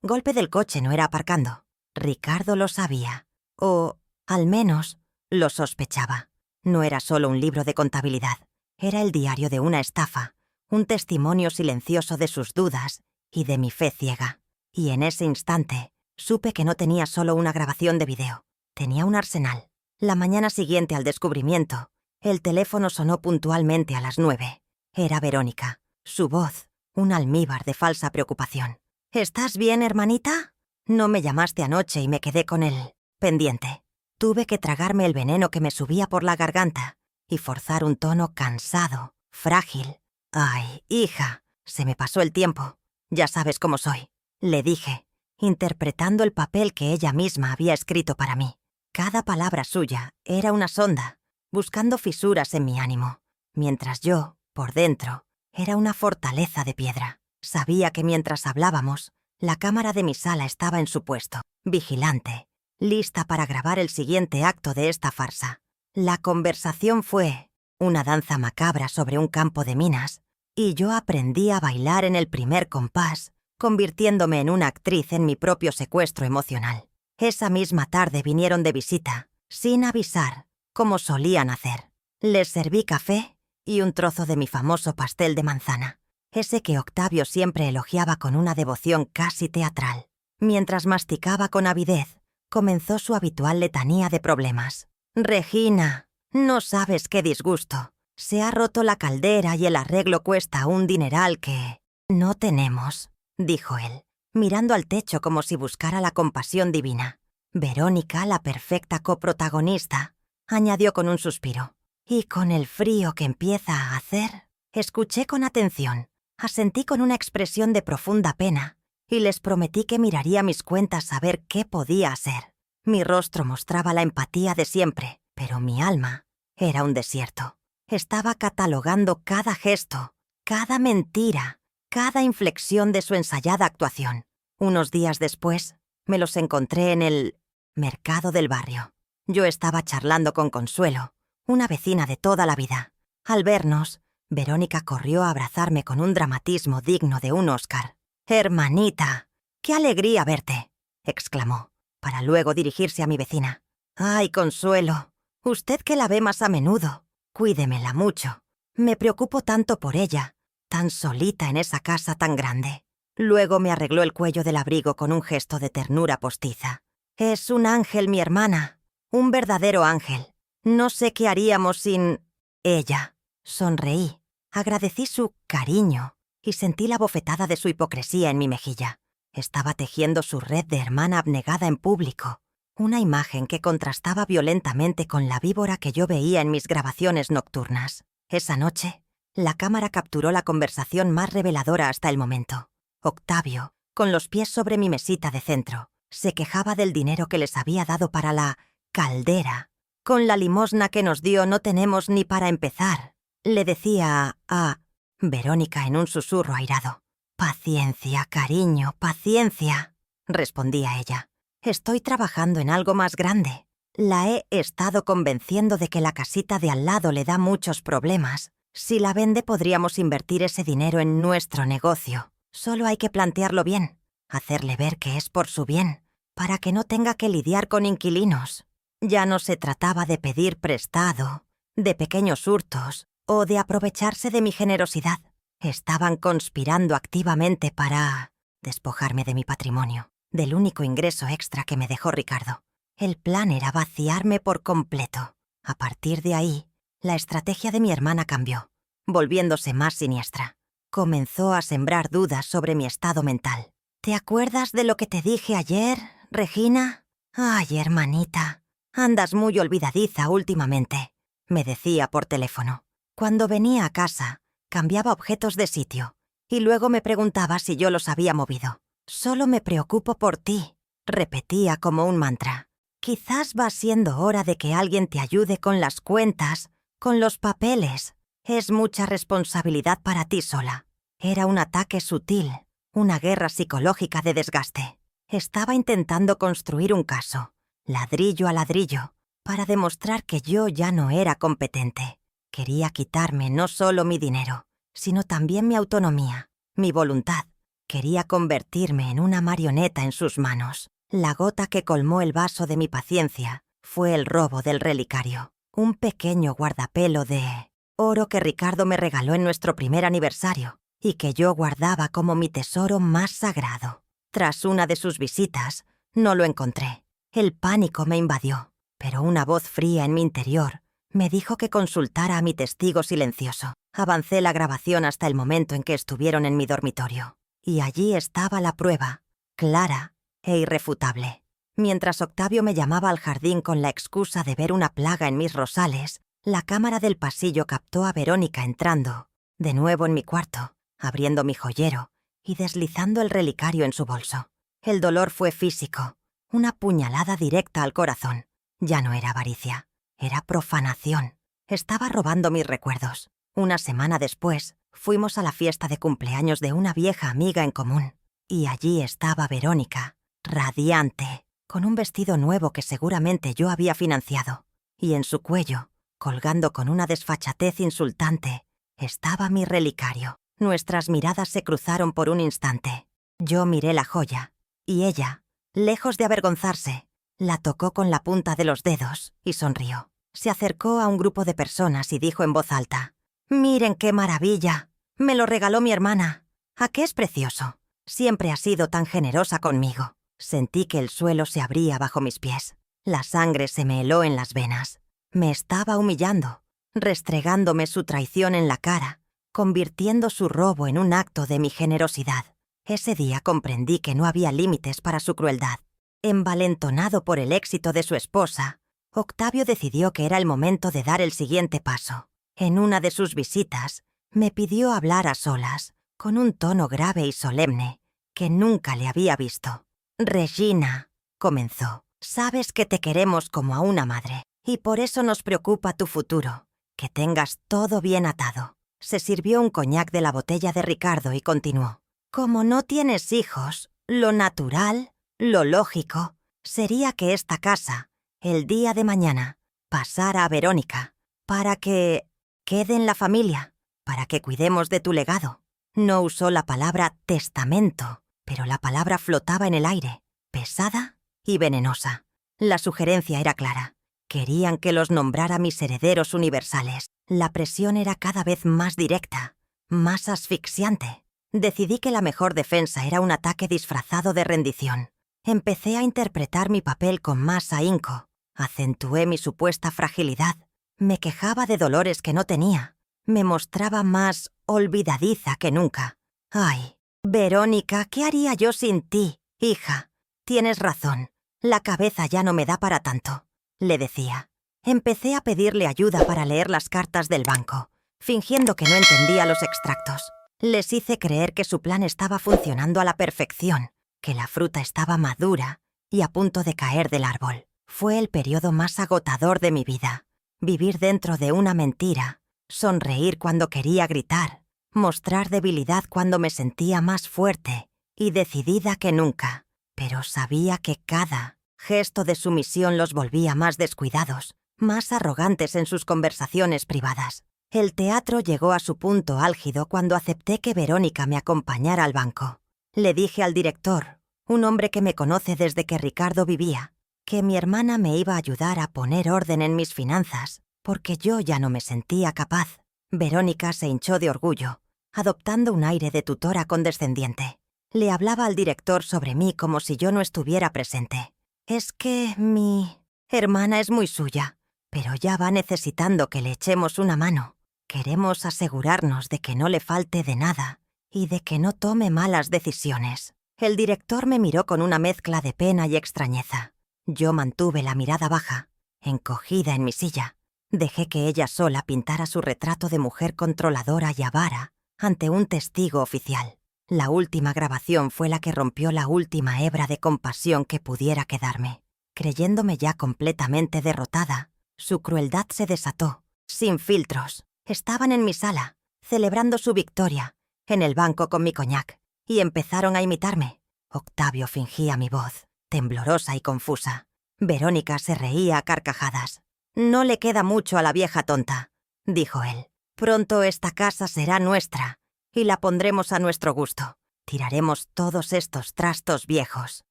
S1: golpe del coche no era aparcando». Ricardo lo sabía, o, al menos, lo sospechaba. No era solo un libro de contabilidad, era el diario de una estafa, un testimonio silencioso de sus dudas y de mi fe ciega. Y en ese instante, supe que no tenía solo una grabación de video, tenía un arsenal. La mañana siguiente al descubrimiento, el teléfono sonó puntualmente a las 9. Era Verónica, su voz, un almíbar de falsa preocupación. «¿Estás bien, hermanita? No me llamaste anoche y me quedé con el pendiente». Tuve que tragarme el veneno que me subía por la garganta y forzar un tono cansado, frágil. «Ay, hija, se me pasó el tiempo. Ya sabes cómo soy», le dije, interpretando el papel que ella misma había escrito para mí. Cada palabra suya era una sonda, buscando fisuras en mi ánimo, mientras yo, por dentro, era una fortaleza de piedra. Sabía que mientras hablábamos, la cámara de mi sala estaba en su puesto, vigilante, lista para grabar el siguiente acto de esta farsa. La conversación fue una danza macabra sobre un campo de minas, y yo aprendí a bailar en el primer compás, convirtiéndome en una actriz en mi propio secuestro emocional. Esa misma tarde vinieron de visita, sin avisar, como solían hacer. Les serví café y un trozo de mi famoso pastel de manzana, ese que Octavio siempre elogiaba con una devoción casi teatral. Mientras masticaba con avidez, comenzó su habitual letanía de problemas. «Regina, no sabes qué disgusto. Se ha roto la caldera y el arreglo cuesta un dineral que no tenemos», dijo él, mirando al techo como si buscara la compasión divina. Verónica, la perfecta coprotagonista, añadió con un suspiro. «Y con el frío que empieza a hacer». Escuché con atención, asentí con una expresión de profunda pena y les prometí que miraría mis cuentas a ver qué podía hacer. Mi rostro mostraba la empatía de siempre, pero mi alma era un desierto. Estaba catalogando cada gesto, cada mentira, cada inflexión de su ensayada actuación. Unos días después, me los encontré en el mercado del barrio. Yo estaba charlando con Consuelo, una vecina de toda la vida. Al vernos, Verónica corrió a abrazarme con un dramatismo digno de un Oscar. «Hermanita, qué alegría verte», exclamó, para luego dirigirse a mi vecina. «Ay, Consuelo, usted que la ve más a menudo, cuídemela mucho. Me preocupo tanto por ella, tan solita en esa casa tan grande». Luego me arregló el cuello del abrigo con un gesto de ternura postiza. «Es un ángel, mi hermana, un verdadero ángel. No sé qué haríamos sin ella». Sonreí, agradecí su cariño y sentí la bofetada de su hipocresía en mi mejilla. Estaba tejiendo su red de hermana abnegada en público, una imagen que contrastaba violentamente con la víbora que yo veía en mis grabaciones nocturnas. Esa noche, la cámara capturó la conversación más reveladora hasta el momento. Octavio, con los pies sobre mi mesita de centro, se quejaba del dinero que les había dado para la caldera. Con la limosna que nos dio no tenemos ni para empezar, le decía a Verónica en un susurro airado. Paciencia, cariño, paciencia, respondía ella. Estoy trabajando en algo más grande. La he estado convenciendo de que la casita de al lado le da muchos problemas. Si la vende podríamos invertir ese dinero en nuestro negocio. Solo hay que plantearlo bien, hacerle ver que es por su bien, para que no tenga que lidiar con inquilinos. Ya no se trataba de pedir prestado, de pequeños hurtos o de aprovecharse de mi generosidad. Estaban conspirando activamente para despojarme de mi patrimonio, del único ingreso extra que me dejó Ricardo. El plan era vaciarme por completo. A partir de ahí, la estrategia de mi hermana cambió, volviéndose más siniestra. Comenzó a sembrar dudas sobre mi estado mental. ¿Te acuerdas de lo que te dije ayer, Regina? Ay, hermanita, andas muy olvidadiza últimamente, me decía por teléfono. Cuando venía a casa, cambiaba objetos de sitio y luego me preguntaba si yo los había movido. Solo me preocupo por ti, repetía como un mantra. Quizás va siendo hora de que alguien te ayude con las cuentas, con los papeles. Es mucha responsabilidad para ti sola. Era un ataque sutil, una guerra psicológica de desgaste. Estaba intentando construir un caso, ladrillo a ladrillo, para demostrar que yo ya no era competente. Quería quitarme no solo mi dinero, sino también mi autonomía, mi voluntad. Quería convertirme en una marioneta en sus manos. La gota que colmó el vaso de mi paciencia fue el robo del relicario, un pequeño guardapelo de oro que Ricardo me regaló en nuestro primer aniversario y que yo guardaba como mi tesoro más sagrado. Tras una de sus visitas, no lo encontré. El pánico me invadió, pero una voz fría en mi interior me dijo que consultara a mi testigo silencioso. Avancé la grabación hasta el momento en que estuvieron en mi dormitorio. Y allí estaba la prueba, clara e irrefutable. Mientras Octavio me llamaba al jardín con la excusa de ver una plaga en mis rosales, la cámara del pasillo captó a Verónica entrando, de nuevo en mi cuarto, abriendo mi joyero y deslizando el relicario en su bolso. El dolor fue físico, una puñalada directa al corazón. Ya no era avaricia, era profanación. Estaba robando mis recuerdos. Una semana después, fuimos a la fiesta de cumpleaños de una vieja amiga en común. Y allí estaba Verónica, radiante, con un vestido nuevo que seguramente yo había financiado. Y en su cuello, colgando con una desfachatez insultante, estaba mi relicario. Nuestras miradas se cruzaron por un instante. Yo miré la joya, y ella, lejos de avergonzarse, la tocó con la punta de los dedos y sonrió. Se acercó a un grupo de personas y dijo en voz alta: «Miren qué maravilla. Me lo regaló mi hermana. ¿A qué es precioso? Siempre ha sido tan generosa conmigo». Sentí que el suelo se abría bajo mis pies. La sangre se me heló en las venas. Me estaba humillando, restregándome su traición en la cara, convirtiendo su robo en un acto de mi generosidad. Ese día comprendí que no había límites para su crueldad. Envalentonado por el éxito de su esposa, Octavio decidió que era el momento de dar el siguiente paso. En una de sus visitas, me pidió hablar a solas, con un tono grave y solemne, que nunca le había visto. «Regina», comenzó, «sabes que te queremos como a una madre, y por eso nos preocupa tu futuro, que tengas todo bien atado». Se sirvió un coñac de la botella de Ricardo y continuó: «Como no tienes hijos, lo natural, lo lógico, sería que esta casa, el día de mañana, pasara a Verónica, para que quede en la familia, para que cuidemos de tu legado». No usó la palabra testamento, pero la palabra flotaba en el aire, pesada y venenosa. La sugerencia era clara. Querían que los nombrara mis herederos universales. La presión era cada vez más directa, más asfixiante. Decidí que la mejor defensa era un ataque disfrazado de rendición. Empecé a interpretar mi papel con más ahínco. Acentué mi supuesta fragilidad. Me quejaba de dolores que no tenía. Me mostraba más olvidadiza que nunca. «Ay, Verónica, ¿qué haría yo sin ti, hija? Tienes razón. La cabeza ya no me da para tanto, le decía. Empecé a pedirle ayuda para leer las cartas del banco, fingiendo que no entendía los extractos. Les hice creer que su plan estaba funcionando a la perfección, que la fruta estaba madura y a punto de caer del árbol. Fue el periodo más agotador de mi vida. Vivir dentro de una mentira, sonreír cuando quería gritar, mostrar debilidad cuando me sentía más fuerte y decidida que nunca. Pero sabía que cada gesto de sumisión los volvía más descuidados, más arrogantes en sus conversaciones privadas. El teatro llegó a su punto álgido cuando acepté que Verónica me acompañara al banco. Le dije al director, un hombre que me conoce desde que Ricardo vivía, que mi hermana me iba a ayudar a poner orden en mis finanzas, porque yo ya no me sentía capaz. Verónica se hinchó de orgullo, adoptando un aire de tutora condescendiente. Le hablaba al director sobre mí como si yo no estuviera presente. Es que mi hermana es muy suya, pero ya va necesitando que le echemos una mano. Queremos asegurarnos de que no le falte de nada y de que no tome malas decisiones. El director me miró con una mezcla de pena y extrañeza. Yo mantuve la mirada baja, encogida en mi silla. Dejé que ella sola pintara su retrato de mujer controladora y avara ante un testigo oficial. La última grabación fue la que rompió la última hebra de compasión que pudiera quedarme. Creyéndome ya completamente derrotada, su crueldad se desató, sin filtros. Estaban en mi sala, celebrando su victoria, en el banco con mi coñac, y empezaron a imitarme. Octavio fingía mi voz, temblorosa y confusa. Verónica se reía a carcajadas. «No le queda mucho a la vieja tonta», dijo él. «Pronto esta casa será nuestra, y la pondremos a nuestro gusto. Tiraremos todos estos trastos viejos»,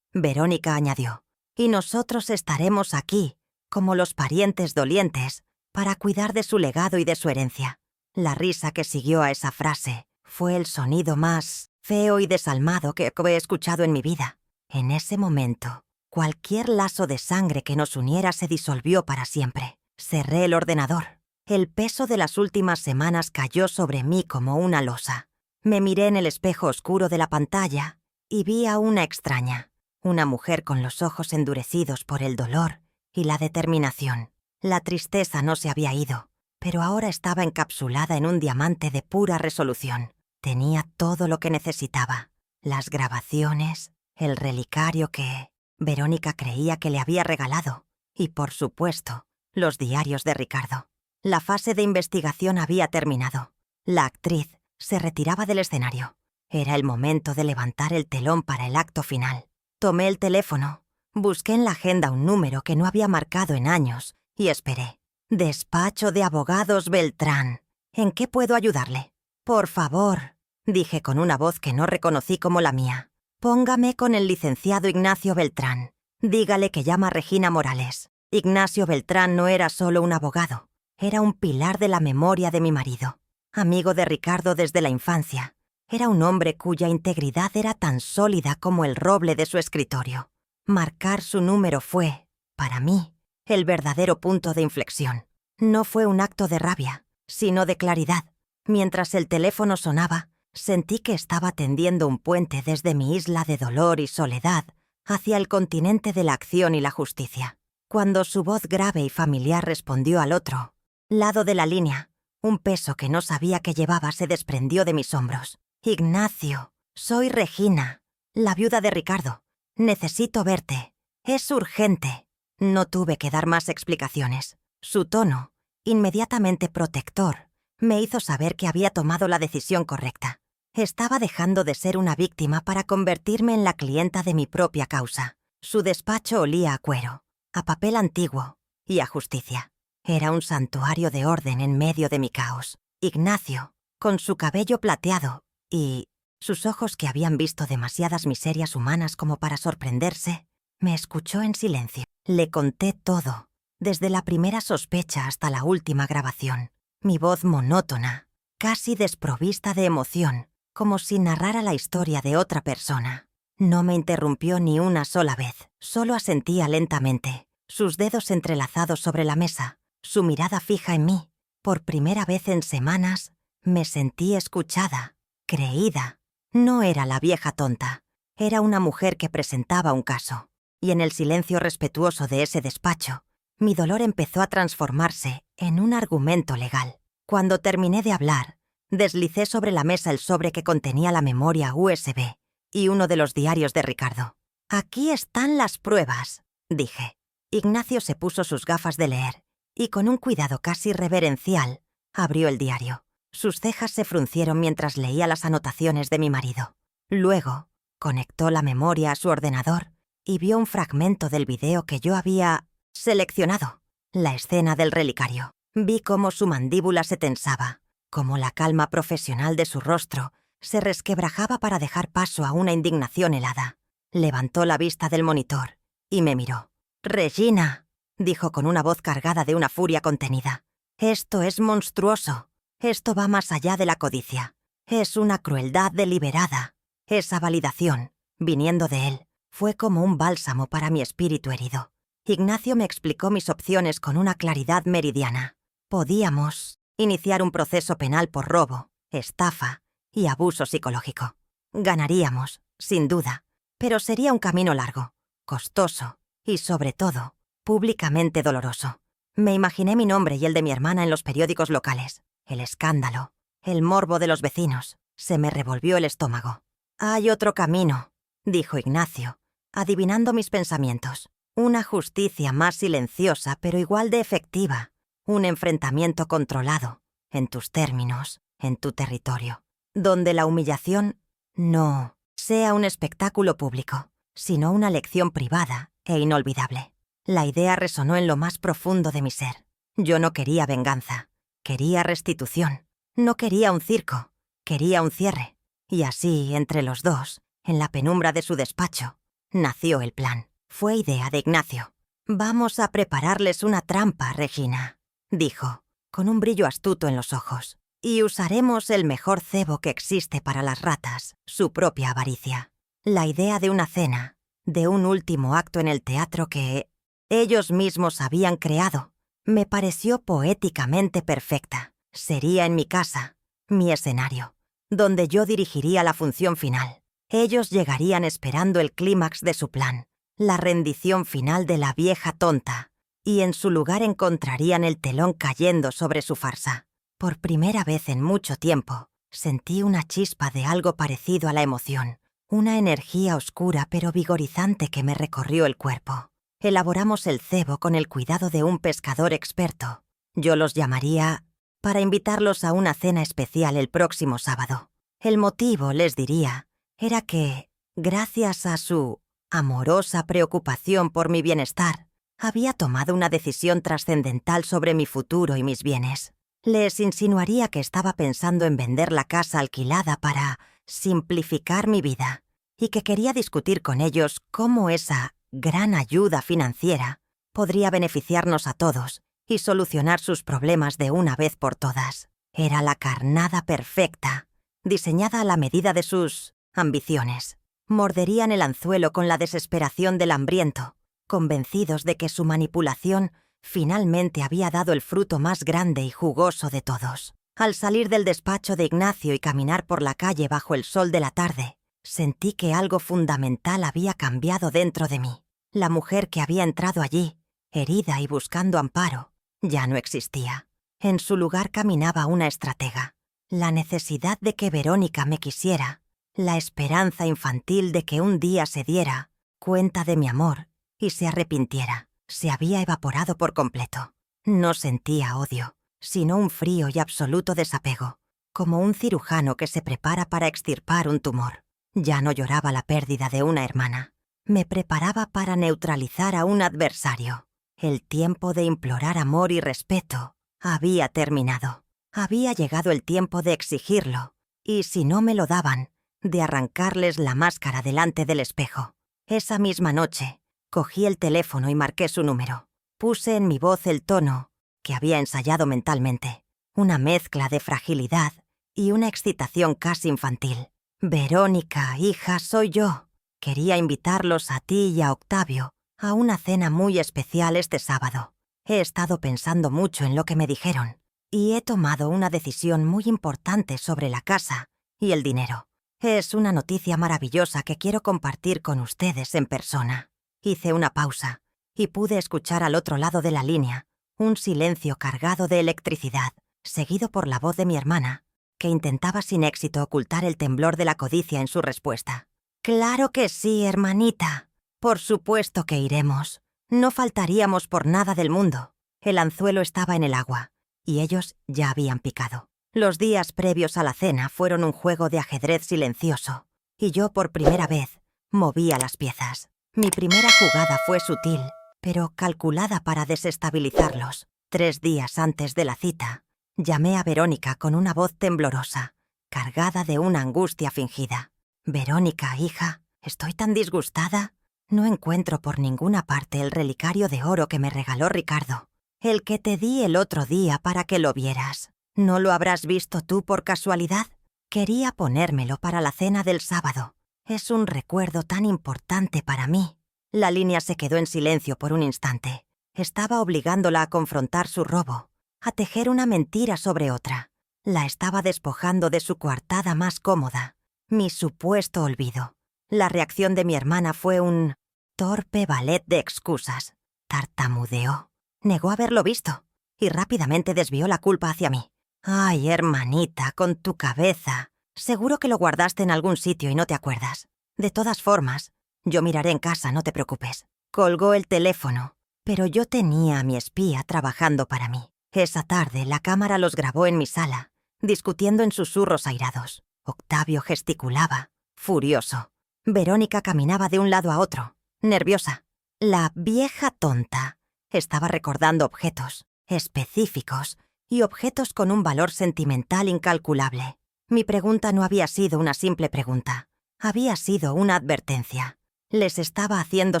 S1: Verónica añadió, «y nosotros estaremos aquí, como los parientes dolientes, para cuidar de su legado y de su herencia». La risa que siguió a esa frase fue el sonido más feo y desalmado que he escuchado en mi vida. En ese momento, cualquier lazo de sangre que nos uniera se disolvió para siempre. Cerré el ordenador. El peso de las últimas semanas cayó sobre mí como una losa. Me miré en el espejo oscuro de la pantalla y vi a una extraña, una mujer con los ojos endurecidos por el dolor y la determinación. La tristeza no se había ido, pero ahora estaba encapsulada en un diamante de pura resolución. Tenía todo lo que necesitaba: las grabaciones, el relicario que Verónica creía que le había regalado y, por supuesto, los diarios de Ricardo. La fase de investigación había terminado. La actriz se retiraba del escenario. Era el momento de levantar el telón para el acto final. Tomé el teléfono, busqué en la agenda un número que no había marcado en años y esperé. «Despacho de abogados Beltrán. ¿En qué puedo ayudarle?» «Por favor», dije con una voz que no reconocí como la mía. «Póngame con el licenciado Ignacio Beltrán. Dígale que llama Regina Morales». Ignacio Beltrán no era solo un abogado, era un pilar de la memoria de mi marido. Amigo de Ricardo desde la infancia, era un hombre cuya integridad era tan sólida como el roble de su escritorio. Marcar su número fue, para mí, el verdadero punto de inflexión. No fue un acto de rabia, sino de claridad. Mientras el teléfono sonaba, sentí que estaba tendiendo un puente desde mi isla de dolor y soledad hacia el continente de la acción y la justicia. Cuando su voz grave y familiar respondió al otro lado de la línea, un peso que no sabía que llevaba se desprendió de mis hombros. «Ignacio, soy Regina, la viuda de Ricardo. Necesito verte. Es urgente». No tuve que dar más explicaciones. Su tono, inmediatamente protector, me hizo saber que había tomado la decisión correcta. Estaba dejando de ser una víctima para convertirme en la clienta de mi propia causa. Su despacho olía a cuero, a papel antiguo y a justicia. Era un santuario de orden en medio de mi caos. Ignacio, con su cabello plateado y sus ojos que habían visto demasiadas miserias humanas como para sorprenderse, me escuchó en silencio. Le conté todo, desde la primera sospecha hasta la última grabación. Mi voz monótona, casi desprovista de emoción, como si narrara la historia de otra persona. No me interrumpió ni una sola vez, solo asentía lentamente, sus dedos entrelazados sobre la mesa, su mirada fija en mí. Por primera vez en semanas, me sentí escuchada, creída. No era la vieja tonta, era una mujer que presentaba un caso. y en el silencio respetuoso de ese despacho, mi dolor empezó a transformarse en un argumento legal. Cuando terminé de hablar, deslicé sobre la mesa el sobre que contenía la memoria USB y uno de los diarios de Ricardo. «Aquí están las pruebas», dije. Ignacio se puso sus gafas de leer y con un cuidado casi reverencial abrió el diario. Sus cejas se fruncieron mientras leía las anotaciones de mi marido. Luego, conectó la memoria a su ordenador y vio un fragmento del video que yo había seleccionado, la escena del relicario. Vi cómo su mandíbula se tensaba, cómo la calma profesional de su rostro se resquebrajaba para dejar paso a una indignación helada. Levantó la vista del monitor y me miró. «Regina», dijo con una voz cargada de una furia contenida, «esto es monstruoso. Esto va más allá de la codicia. Es una crueldad deliberada». Esa validación, viniendo de él, fue como un bálsamo para mi espíritu herido. Ignacio me explicó mis opciones con una claridad meridiana. Podíamos iniciar un proceso penal por robo, estafa y abuso psicológico. Ganaríamos, sin duda, pero sería un camino largo, costoso y, sobre todo, públicamente doloroso. Me imaginé mi nombre y el de mi hermana en los periódicos locales. El escándalo, el morbo de los vecinos. Se me revolvió el estómago. «Hay otro camino», dijo Ignacio, adivinando mis pensamientos. «Una justicia más silenciosa, pero igual de efectiva. Un enfrentamiento controlado, en tus términos, en tu territorio. Donde la humillación no sea un espectáculo público, sino una lección privada e inolvidable». La idea resonó en lo más profundo de mi ser. Yo no quería venganza, quería restitución. No quería un circo, quería un cierre. Y así, entre los dos, en la penumbra de su despacho, nació el plan. Fue idea de Ignacio. «Vamos a prepararles una trampa, Regina», dijo, con un brillo astuto en los ojos. «Y usaremos el mejor cebo que existe para las ratas, su propia avaricia. La idea de una cena, de un último acto en el teatro que ellos mismos habían creado, me pareció poéticamente perfecta. Sería en mi casa, mi escenario, donde yo dirigiría la función final. Ellos llegarían esperando el clímax de su plan, la rendición final de la vieja tonta, y en su lugar encontrarían el telón cayendo sobre su farsa. Por primera vez en mucho tiempo, sentí una chispa de algo parecido a la emoción, una energía oscura pero vigorizante que me recorrió el cuerpo. Elaboramos el cebo con el cuidado de un pescador experto. Yo los llamaría para invitarlos a una cena especial el próximo sábado. El motivo, les diría, era que, gracias a su amorosa preocupación por mi bienestar, había tomado una decisión trascendental sobre mi futuro y mis bienes. Les insinuaría que estaba pensando en vender la casa alquilada para simplificar mi vida y que quería discutir con ellos cómo esa gran ayuda financiera podría beneficiarnos a todos y solucionar sus problemas de una vez por todas. Era la carnada perfecta, diseñada a la medida de sus ambiciones. Morderían el anzuelo con la desesperación del hambriento, convencidos de que su manipulación finalmente había dado el fruto más grande y jugoso de todos. Al salir del despacho de Ignacio y caminar por la calle bajo el sol de la tarde, sentí que algo fundamental había cambiado dentro de mí. La mujer que había entrado allí, herida y buscando amparo, ya no existía. En su lugar caminaba una estratega. La necesidad de que Verónica me quisiera, la esperanza infantil de que un día se diera cuenta de mi amor y se arrepintiera, se había evaporado por completo. No sentía odio, sino un frío y absoluto desapego, como un cirujano que se prepara para extirpar un tumor. Ya no lloraba la pérdida de una hermana. Me preparaba para neutralizar a un adversario. El tiempo de implorar amor y respeto había terminado. Había llegado el tiempo de exigirlo, y si no me lo daban, de arrancarles la máscara delante del espejo. Esa misma noche, cogí el teléfono y marqué su número. Puse en mi voz el tono que había ensayado mentalmente, una mezcla de fragilidad y una excitación casi infantil. «Verónica, hija, soy yo. Quería invitarlos a ti y a Octavio a una cena muy especial este sábado. He estado pensando mucho en lo que me dijeron y he tomado una decisión muy importante sobre la casa y el dinero. Es una noticia maravillosa que quiero compartir con ustedes en persona». Hice una pausa y pude escuchar al otro lado de la línea un silencio cargado de electricidad, seguido por la voz de mi hermana, que intentaba sin éxito ocultar el temblor de la codicia en su respuesta. «Claro que sí, hermanita. Por supuesto que iremos. No faltaríamos por nada del mundo». El anzuelo estaba en el agua, y ellos ya habían picado. Los días previos a la cena fueron un juego de ajedrez silencioso, y yo por primera vez movía las piezas. Mi primera jugada fue sutil, pero calculada para desestabilizarlos. 3 días antes de la cita, llamé a Verónica con una voz temblorosa, cargada de una angustia fingida. «Verónica, hija, estoy tan disgustada. No encuentro por ninguna parte el relicario de oro que me regaló Ricardo. El que te di el otro día para que lo vieras. ¿No lo habrás visto tú por casualidad? Quería ponérmelo para la cena del sábado. Es un recuerdo tan importante para mí». La línea se quedó en silencio por un instante. Estaba obligándola a confrontar su robo, a tejer una mentira sobre otra. La estaba despojando de su coartada más cómoda, mi supuesto olvido. La reacción de mi hermana fue un torpe ballet de excusas. Tartamudeó. Negó haberlo visto y rápidamente desvió la culpa hacia mí. «Ay, hermanita, con tu cabeza. Seguro que lo guardaste en algún sitio y no te acuerdas. De todas formas, yo miraré en casa, no te preocupes». Colgó el teléfono, pero yo tenía a mi espía trabajando para mí. Esa tarde la cámara los grabó en mi sala, discutiendo en susurros airados. Octavio gesticulaba, furioso. Verónica caminaba de un lado a otro, nerviosa. La vieja tonta estaba recordando objetos específicos y objetos con un valor sentimental incalculable. Mi pregunta no había sido una simple pregunta, había sido una advertencia. Les estaba haciendo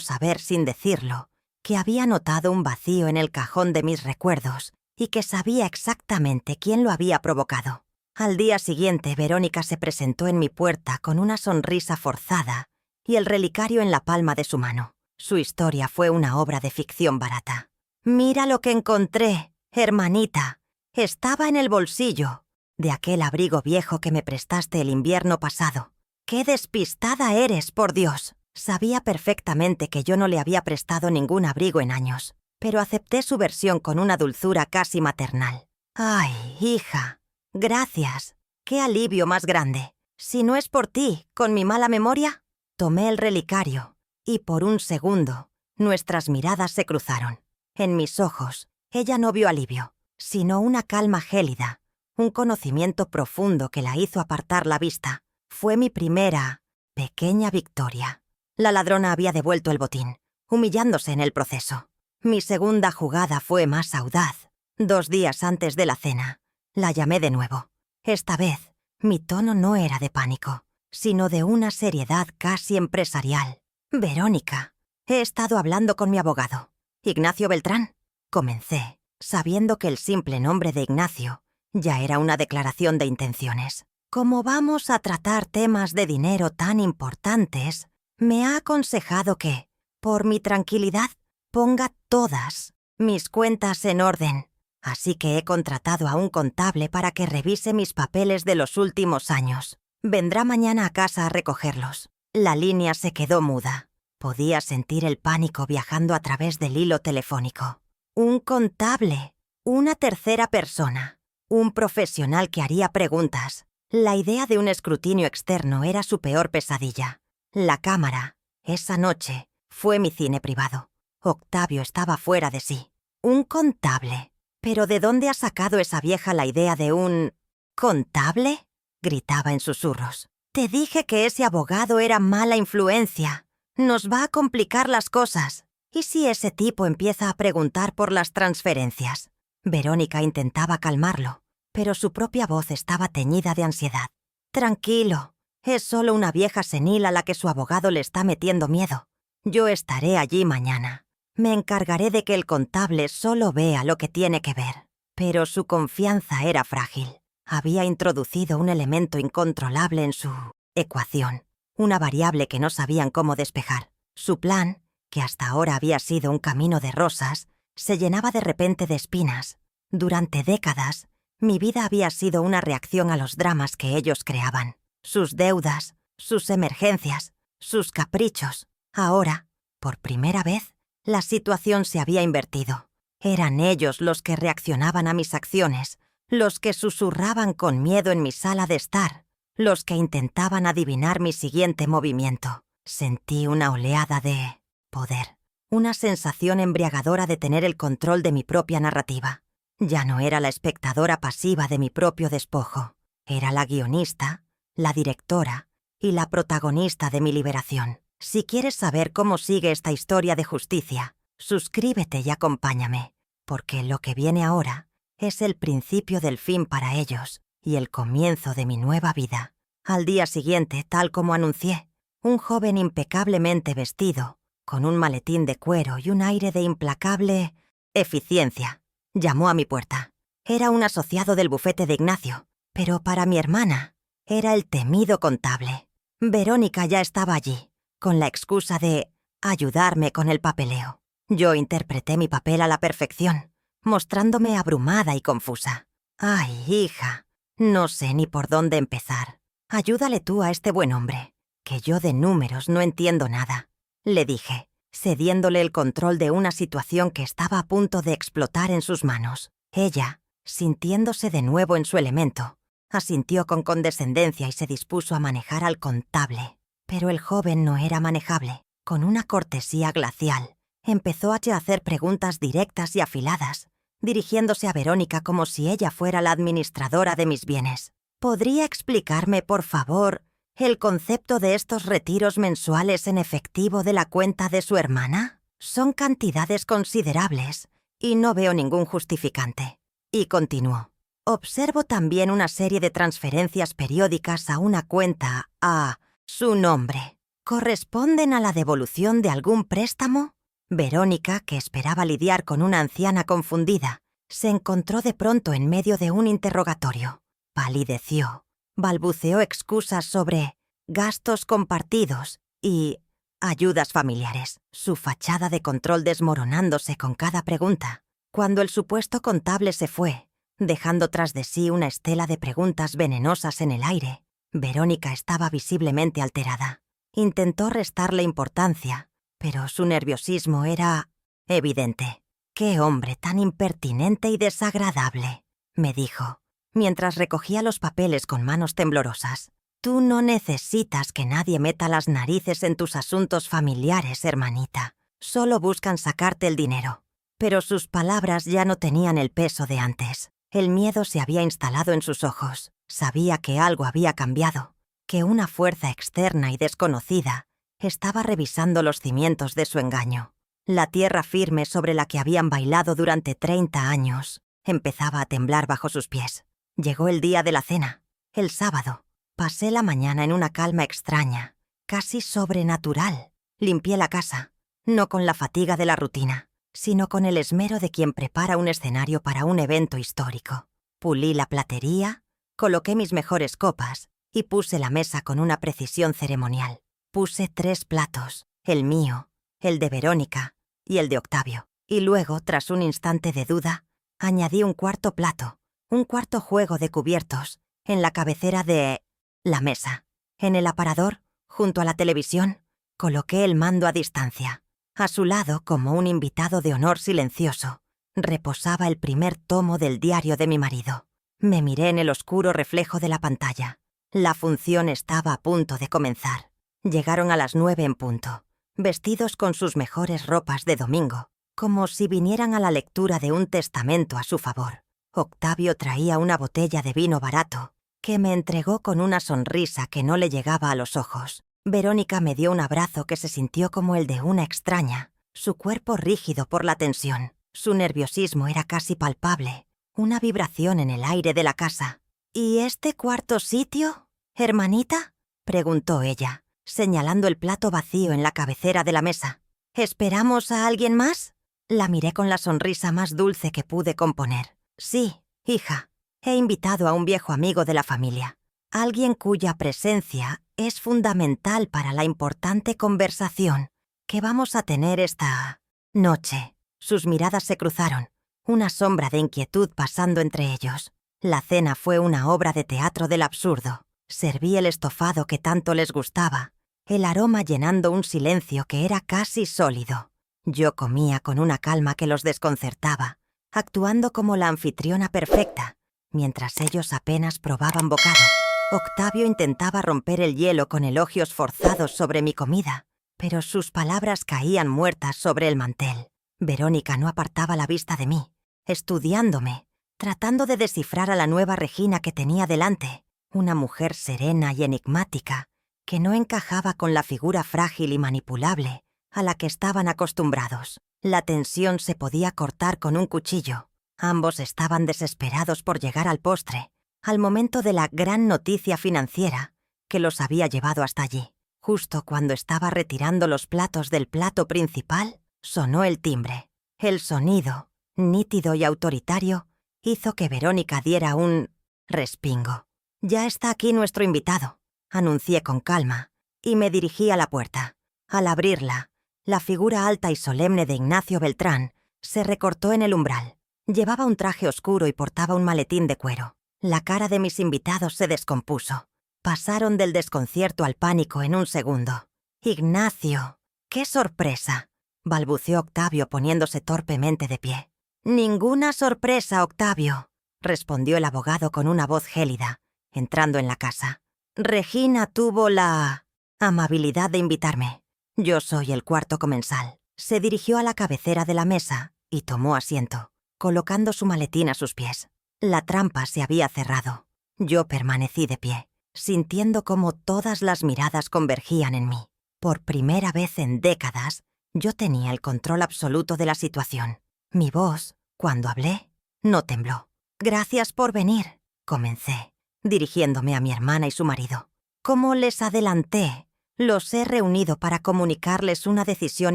S1: saber sin decirlo que había notado un vacío en el cajón de mis recuerdos y que sabía exactamente quién lo había provocado. Al día siguiente, Verónica se presentó en mi puerta con una sonrisa forzada y el relicario en la palma de su mano. Su historia fue una obra de ficción barata. «Mira lo que encontré, hermanita. Estaba en el bolsillo de aquel abrigo viejo que me prestaste el invierno pasado. ¡Qué despistada eres, por Dios!». Sabía perfectamente que yo no le había prestado ningún abrigo en años, pero acepté su versión con una dulzura casi maternal. «Ay, hija, gracias. Qué alivio más grande. Si no es por ti, con mi mala memoria». Tomé el relicario y por un segundo nuestras miradas se cruzaron. En mis ojos, ella no vio alivio, sino una calma gélida, un conocimiento profundo que la hizo apartar la vista. Fue mi primera, pequeña victoria. La ladrona había devuelto el botín, humillándose en el proceso. Mi segunda jugada fue más audaz. 2 días antes de la cena, la llamé de nuevo. Esta vez, mi tono no era de pánico, sino de una seriedad casi empresarial. «Verónica, he estado hablando con mi abogado, Ignacio Beltrán». Comencé, sabiendo que el simple nombre de Ignacio ya era una declaración de intenciones. «Como vamos a tratar temas de dinero tan importantes, me ha aconsejado que, por mi tranquilidad, ponga todas mis cuentas en orden. Así que he contratado a un contable para que revise mis papeles de los últimos años. Vendrá mañana a casa a recogerlos». La línea se quedó muda. Podía sentir el pánico viajando a través del hilo telefónico. Un contable, una tercera persona, un profesional que haría preguntas. La idea de un escrutinio externo era su peor pesadilla. La cámara, esa noche, fue mi cine privado. Octavio estaba fuera de sí. Un contable. ¿Pero de dónde ha sacado esa vieja la idea de un contable?, gritaba en susurros. «Te dije que ese abogado era mala influencia. Nos va a complicar las cosas. ¿Y si ese tipo empieza a preguntar por las transferencias?». Verónica intentaba calmarlo, pero su propia voz estaba teñida de ansiedad. «Tranquilo, es solo una vieja senil a la que su abogado le está metiendo miedo. Yo estaré allí mañana. Me encargaré de que el contable solo vea lo que tiene que ver». Pero su confianza era frágil. Había introducido un elemento incontrolable en su ecuación, una variable que no sabían cómo despejar. Su plan, que hasta ahora había sido un camino de rosas, se llenaba de repente de espinas. Durante décadas, mi vida había sido una reacción a los dramas que ellos creaban. Sus deudas, sus emergencias, sus caprichos. Ahora, Por primera vez, la situación se había invertido. Eran ellos los que reaccionaban a mis acciones, los que susurraban con miedo en mi sala de estar, los que intentaban adivinar mi siguiente movimiento. Sentí una oleada de poder, una sensación embriagadora de tener el control de mi propia narrativa. Ya no era la espectadora pasiva de mi propio despojo, era la guionista, la directora y la protagonista de mi liberación. Si quieres saber cómo sigue esta historia de justicia, suscríbete y acompáñame, porque lo que viene ahora es el principio del fin para ellos y el comienzo de mi nueva vida. Al día siguiente, tal como anuncié, un joven impecablemente vestido, con un maletín de cuero y un aire de implacable eficiencia, llamó a mi puerta. Era un asociado del bufete de Ignacio, pero para mi hermana era el temido contable. Verónica ya estaba allí, con la excusa de ayudarme con el papeleo. Yo interpreté mi papel a la perfección, mostrándome abrumada y confusa. «Ay, hija, no sé ni por dónde empezar. Ayúdale tú a este buen hombre, que yo de números no entiendo nada», le dije, cediéndole el control de una situación que estaba a punto de explotar en sus manos. Ella, sintiéndose de nuevo en su elemento, asintió con condescendencia y se dispuso a manejar al contable. Pero el joven no era manejable. Con una cortesía glacial, empezó a hacer preguntas directas y afiladas, dirigiéndose a Verónica como si ella fuera la administradora de mis bienes. «¿Podría explicarme, por favor, el concepto de estos retiros mensuales en efectivo de la cuenta de su hermana? Son cantidades considerables y no veo ningún justificante». Y continuó. «Observo también una serie de transferencias periódicas a una cuenta a su nombre. ¿Corresponden a la devolución de algún préstamo?» Verónica, que esperaba lidiar con una anciana confundida, se encontró de pronto en medio de un interrogatorio. Palideció, balbuceó excusas sobre gastos compartidos y ayudas familiares, su fachada de control desmoronándose con cada pregunta. Cuando el supuesto contable se fue, dejando tras de sí una estela de preguntas venenosas en el aire, Verónica estaba visiblemente alterada. Intentó restarle importancia, pero su nerviosismo era evidente. «Qué hombre tan impertinente y desagradable», me dijo, mientras recogía los papeles con manos temblorosas. «Tú no necesitas que nadie meta las narices en tus asuntos familiares, hermanita. Solo buscan sacarte el dinero». Pero sus palabras ya no tenían el peso de antes. El miedo se había instalado en sus ojos. Sabía que algo había cambiado, que una fuerza externa y desconocida estaba revisando los cimientos de su engaño. La tierra firme sobre la que habían bailado durante 30 años empezaba a temblar bajo sus pies. Llegó el día de la cena, el sábado. Pasé la mañana en una calma extraña, casi sobrenatural. Limpié la casa, no con la fatiga de la rutina, sino con el esmero de quien prepara un escenario para un evento histórico. Pulí la platería, coloqué mis mejores copas y puse la mesa con una precisión ceremonial. Puse 3 platos, el mío, el de Verónica y el de Octavio. Y luego, tras un instante de duda, añadí un 4.º plato, un 4.º juego de cubiertos, en la cabecera de la mesa. En el aparador, junto a la televisión, coloqué el mando a distancia. A su lado, como un invitado de honor silencioso, reposaba el primer tomo del diario de mi marido. Me miré en el oscuro reflejo de la pantalla. La función estaba a punto de comenzar. Llegaron a las 9 en punto, vestidos con sus mejores ropas de domingo, como si vinieran a la lectura de un testamento a su favor. Octavio traía una botella de vino barato, que me entregó con una sonrisa que no le llegaba a los ojos. Verónica me dio un abrazo que se sintió como el de una extraña, su cuerpo rígido por la tensión. Su nerviosismo era casi palpable, una vibración en el aire de la casa. «¿Y este 4.º sitio, hermanita?», preguntó ella, señalando el plato vacío en la cabecera de la mesa. «¿Esperamos a alguien más?». La miré con la sonrisa más dulce que pude componer. «Sí, hija, he invitado a un viejo amigo de la familia, alguien cuya presencia es fundamental para la importante conversación que vamos a tener esta noche». Sus miradas se cruzaron, una sombra de inquietud pasando entre ellos. La cena fue una obra de teatro del absurdo. Serví el estofado que tanto les gustaba el aroma llenando un silencio que era casi sólido. Yo comía con una calma que los desconcertaba, actuando como la anfitriona perfecta, mientras ellos apenas probaban bocado. Octavio intentaba romper el hielo con elogios forzados sobre mi comida, pero sus palabras caían muertas sobre el mantel. Verónica no apartaba la vista de mí, estudiándome, tratando de descifrar a la nueva Regina que tenía delante, una mujer serena y enigmática, que no encajaba con la figura frágil y manipulable a la que estaban acostumbrados. La tensión se podía cortar con un cuchillo. Ambos estaban desesperados por llegar al postre, al momento de la gran noticia financiera que los había llevado hasta allí. Justo cuando estaba retirando los platos del plato principal, sonó el timbre. El sonido, nítido y autoritario, hizo que Verónica diera un respingo. «Ya está aquí nuestro invitado», anuncié con calma, y me dirigí a la puerta. Al abrirla, la figura alta y solemne de Ignacio Beltrán se recortó en el umbral. Llevaba un traje oscuro y portaba un maletín de cuero. La cara de mis invitados se descompuso. Pasaron del desconcierto al pánico en un segundo. «Ignacio, qué sorpresa», balbuceó Octavio poniéndose torpemente de pie. «Ninguna sorpresa, Octavio», respondió el abogado con una voz gélida, entrando en la casa. «Regina tuvo la amabilidad de invitarme. Yo soy el cuarto comensal». Se dirigió a la cabecera de la mesa y tomó asiento, colocando su maletín a sus pies. La trampa se había cerrado. Yo permanecí de pie, sintiendo cómo todas las miradas convergían en mí. Por primera vez en décadas, yo tenía el control absoluto de la situación. Mi voz, cuando hablé, no tembló. «Gracias por venir», comencé, dirigiéndome a mi hermana y su marido. «Como les adelanté, los he reunido para comunicarles una decisión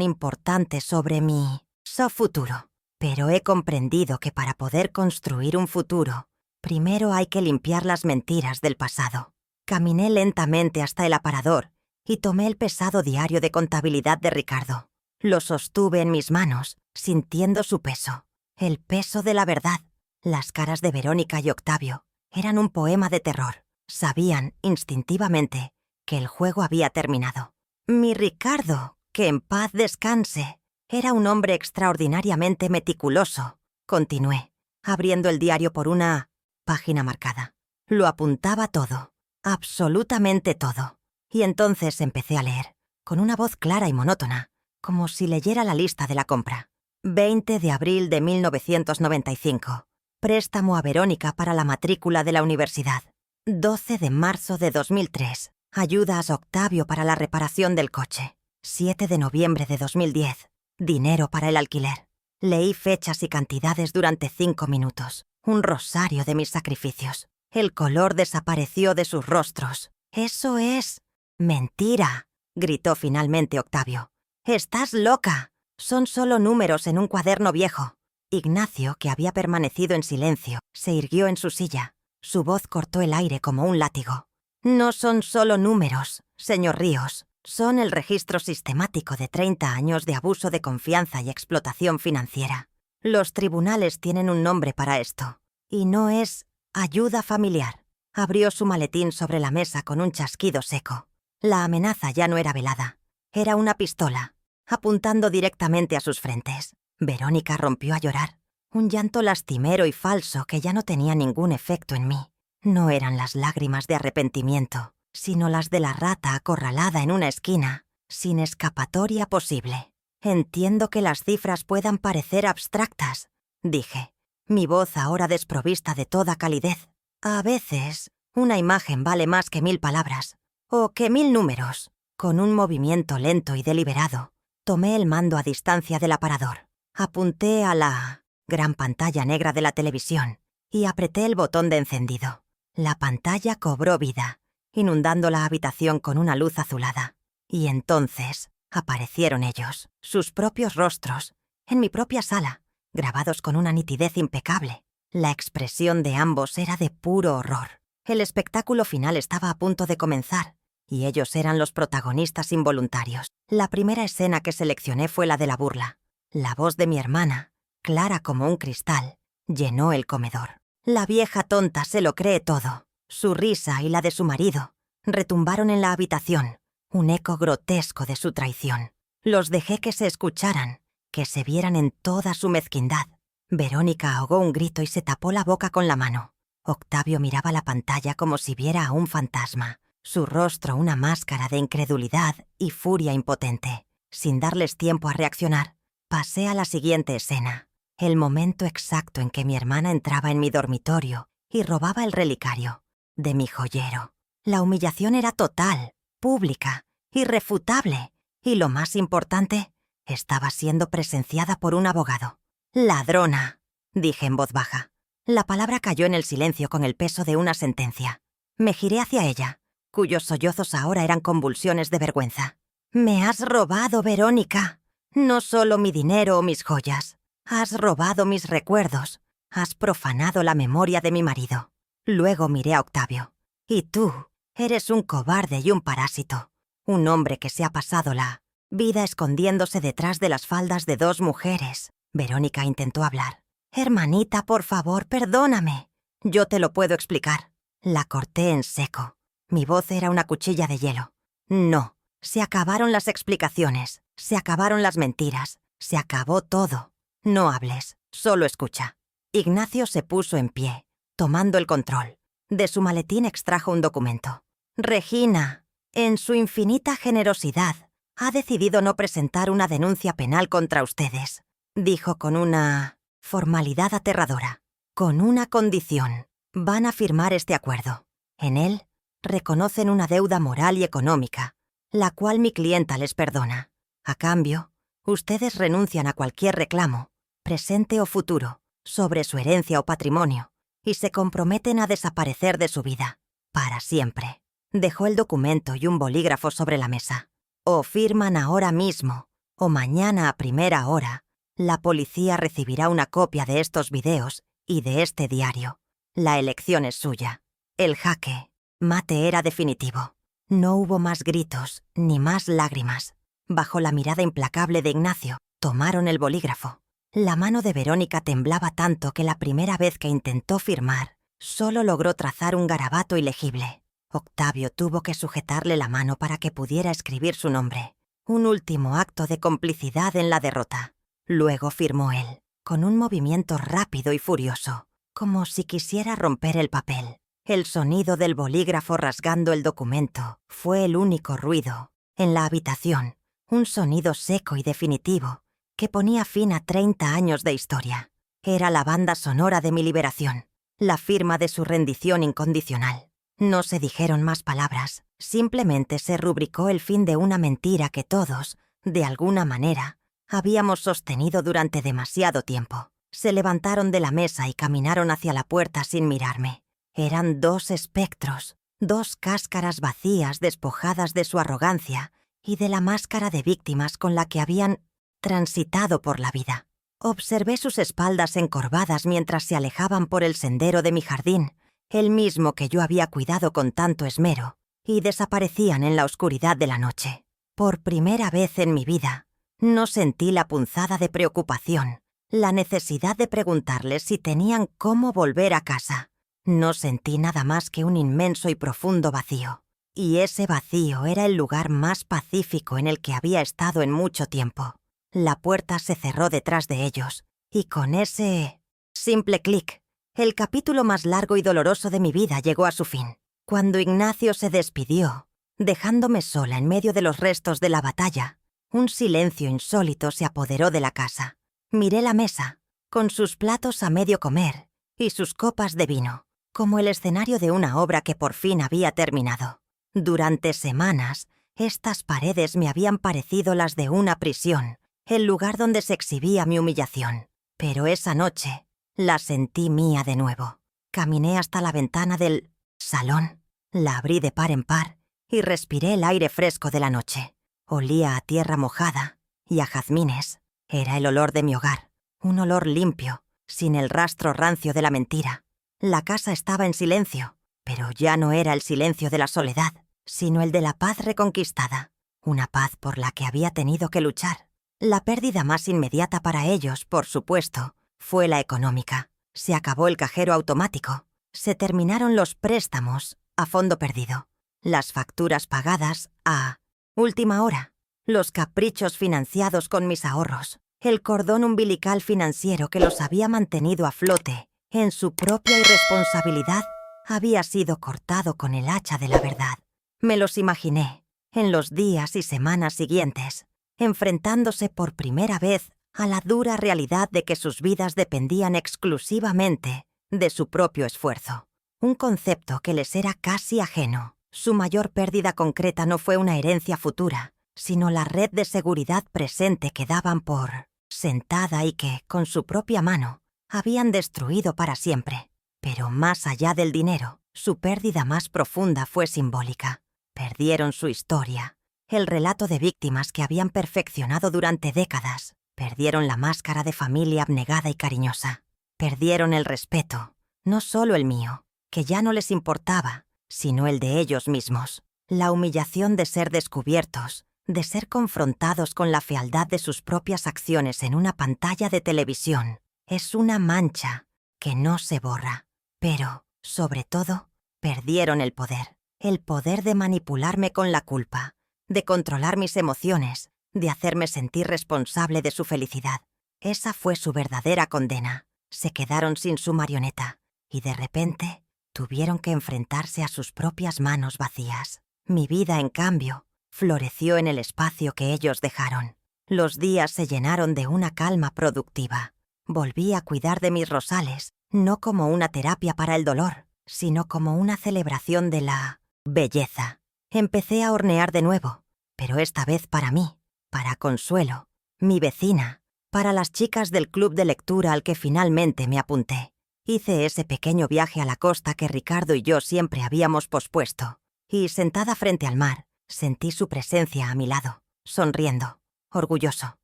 S1: importante sobre mi futuro. Pero he comprendido que para poder construir un futuro, primero hay que limpiar las mentiras del pasado». Caminé lentamente hasta el aparador y tomé el pesado diario de contabilidad de Ricardo. Lo sostuve en mis manos, sintiendo su peso. El peso de la verdad. Las caras de Verónica y Octavio eran un poema de terror. Sabían, instintivamente, que el juego había terminado. Mi Ricardo, que en paz descanse, era un hombre extraordinariamente meticuloso. Continué, abriendo el diario por una página marcada. Lo apuntaba todo, absolutamente todo. Y entonces empecé a leer, con una voz clara y monótona, como si leyera la lista de la compra. 20 de abril de 1995. Préstamo a Verónica para la matrícula de la universidad. 12 de marzo de 2003. Ayudas a Octavio para la reparación del coche. 7 de noviembre de 2010. Dinero para el alquiler. Leí fechas y cantidades durante 5 minutos. Un rosario de mis sacrificios. El color desapareció de sus rostros. «Eso es mentira», gritó finalmente Octavio. «Estás loca. Son solo números en un cuaderno viejo». Ignacio, que había permanecido en silencio, se irguió en su silla. Su voz cortó el aire como un látigo. «No son solo números, señor Ríos. Son el registro sistemático de 30 años de abuso de confianza y explotación financiera. Los tribunales tienen un nombre para esto. Y no es ayuda familiar». Abrió su maletín sobre la mesa con un chasquido seco. La amenaza ya no era velada. Era una pistola, apuntando directamente a sus frentes. Verónica rompió a llorar. Un llanto lastimero y falso que ya no tenía ningún efecto en mí. No eran las lágrimas de arrepentimiento, sino las de la rata acorralada en una esquina, sin escapatoria posible. «Entiendo que las cifras puedan parecer abstractas», dije, mi voz ahora desprovista de toda calidez. «A veces, una imagen vale más que 1000 palabras, o que 1000 números». Con un movimiento lento y deliberado, tomé el mando a distancia del aparador. Apunté a la gran pantalla negra de la televisión y apreté el botón de encendido. La pantalla cobró vida, inundando la habitación con una luz azulada. Y entonces aparecieron ellos, sus propios rostros, en mi propia sala, grabados con una nitidez impecable. La expresión de ambos era de puro horror. El espectáculo final estaba a punto de comenzar, y ellos eran los protagonistas involuntarios. La primera escena que seleccioné fue la de la burla. La voz de mi hermana, clara como un cristal, llenó el comedor. «La vieja tonta se lo cree todo». Su risa y la de su marido retumbaron en la habitación, un eco grotesco de su traición. Los dejé que se escucharan, que se vieran en toda su mezquindad. Verónica ahogó un grito y se tapó la boca con la mano. Octavio miraba la pantalla como si viera a un fantasma, su rostro una máscara de incredulidad y furia impotente. Sin darles tiempo a reaccionar, pasé a la siguiente escena, el momento exacto en que mi hermana entraba en mi dormitorio y robaba el relicario de mi joyero. La humillación era total, pública, irrefutable, y lo más importante, estaba siendo presenciada por un abogado. «¡Ladrona!», dije en voz baja. La palabra cayó en el silencio con el peso de una sentencia. Me giré hacia ella, cuyos sollozos ahora eran convulsiones de vergüenza. «Me has robado, Verónica. No solo mi dinero o mis joyas. Has robado mis recuerdos. Has profanado la memoria de mi marido». Luego miré a Octavio. «Y tú, eres un cobarde y un parásito. Un hombre que se ha pasado la vida escondiéndose detrás de las faldas de dos mujeres». Verónica intentó hablar. «Hermanita, por favor, perdóname. Yo te lo puedo explicar». La corté en seco. Mi voz era una cuchilla de hielo. «No. Se acabaron las explicaciones. Se acabaron las mentiras. Se acabó todo. No hables. Solo escucha». Ignacio se puso en pie, tomando el control. De su maletín extrajo un documento. «Regina, en su infinita generosidad, ha decidido no presentar una denuncia penal contra ustedes», dijo con una formalidad aterradora. «Con una condición. Van a firmar este acuerdo. En él, reconocen una deuda moral y económica, la cual mi clienta les perdona. A cambio, ustedes renuncian a cualquier reclamo, presente o futuro, sobre su herencia o patrimonio, y se comprometen a desaparecer de su vida, para siempre». Dejó el documento y un bolígrafo sobre la mesa. «O firman ahora mismo, o mañana a primera hora. La policía recibirá una copia de estos videos y de este diario. La elección es suya». El jaque mate era definitivo. No hubo más gritos, ni más lágrimas. Bajo la mirada implacable de Ignacio, tomaron el bolígrafo. La mano de Verónica temblaba tanto que la primera vez que intentó firmar, solo logró trazar un garabato ilegible. Octavio tuvo que sujetarle la mano para que pudiera escribir su nombre. Un último acto de complicidad en la derrota. Luego firmó él, con un movimiento rápido y furioso, como si quisiera romper el papel. El sonido del bolígrafo rasgando el documento fue el único ruido. En la habitación, un sonido seco y definitivo que ponía fin a 30 años de historia. Era la banda sonora de mi liberación, la firma de su rendición incondicional. No se dijeron más palabras, simplemente se rubricó el fin de una mentira que todos, de alguna manera, habíamos sostenido durante demasiado tiempo. Se levantaron de la mesa y caminaron hacia la puerta sin mirarme. Eran dos espectros, dos cáscaras vacías despojadas de su arrogancia y de la máscara de víctimas con la que habían transitado por la vida. Observé sus espaldas encorvadas mientras se alejaban por el sendero de mi jardín, el mismo que yo había cuidado con tanto esmero, y desaparecían en la oscuridad de la noche. Por primera vez en mi vida, no sentí la punzada de preocupación, la necesidad de preguntarles si tenían cómo volver a casa. No sentí nada más que un inmenso y profundo vacío. Y ese vacío era el lugar más pacífico en el que había estado en mucho tiempo. La puerta se cerró detrás de ellos, y con ese simple clic, el capítulo más largo y doloroso de mi vida llegó a su fin. Cuando Ignacio se despidió, dejándome sola en medio de los restos de la batalla, un silencio insólito se apoderó de la casa. Miré la mesa, con sus platos a medio comer y sus copas de vino, como el escenario de una obra que por fin había terminado. Durante semanas, estas paredes me habían parecido las de una prisión, el lugar donde se exhibía mi humillación. Pero esa noche la sentí mía de nuevo. Caminé hasta la ventana del salón, la abrí de par en par y respiré el aire fresco de la noche. Olía a tierra mojada y a jazmines. Era el olor de mi hogar, un olor limpio, sin el rastro rancio de la mentira. La casa estaba en silencio, pero ya no era el silencio de la soledad, sino el de la paz reconquistada, una paz por la que había tenido que luchar. La pérdida más inmediata para ellos, por supuesto, fue la económica. Se acabó el cajero automático, se terminaron los préstamos a fondo perdido, las facturas pagadas a Última hora. Los caprichos financiados con mis ahorros. El cordón umbilical financiero que los había mantenido a flote en su propia irresponsabilidad había sido cortado con el hacha de la verdad. Me los imaginé, en los días y semanas siguientes, enfrentándose por primera vez a la dura realidad de que sus vidas dependían exclusivamente de su propio esfuerzo. Un concepto que les era casi ajeno. Su mayor pérdida concreta no fue una herencia futura, sino la red de seguridad presente que daban por sentada y que, con su propia mano, habían destruido para siempre. Pero más allá del dinero, su pérdida más profunda fue simbólica. Perdieron su historia, el relato de víctimas que habían perfeccionado durante décadas. Perdieron la máscara de familia abnegada y cariñosa. Perdieron el respeto, no solo el mío, que ya no les importaba, sino el de ellos mismos. La humillación de ser descubiertos, de ser confrontados con la fealdad de sus propias acciones en una pantalla de televisión, es una mancha que no se borra. Pero, sobre todo, perdieron el poder de manipularme con la culpa, de controlar mis emociones, de hacerme sentir responsable de su felicidad. Esa fue su verdadera condena. Se quedaron sin su marioneta y de repente tuvieron que enfrentarse a sus propias manos vacías. Mi vida, en cambio, floreció en el espacio que ellos dejaron. Los días se llenaron de una calma productiva. Volví a cuidar de mis rosales, no como una terapia para el dolor, sino como una celebración de la belleza. Empecé a hornear de nuevo, pero esta vez para mí, para Consuelo, mi vecina, para las chicas del club de lectura al que finalmente me apunté. Hice ese pequeño viaje a la costa que Ricardo y yo siempre habíamos pospuesto, y sentada frente al mar, sentí su presencia a mi lado, sonriendo, orgulloso.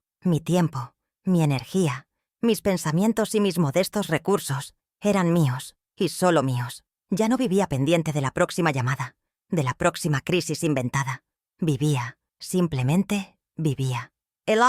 S1: Mi tiempo, mi energía, mis pensamientos y mis modestos recursos eran míos, y solo míos. Ya no vivía pendiente de la próxima llamada, de la próxima crisis inventada. Vivía, simplemente vivía. El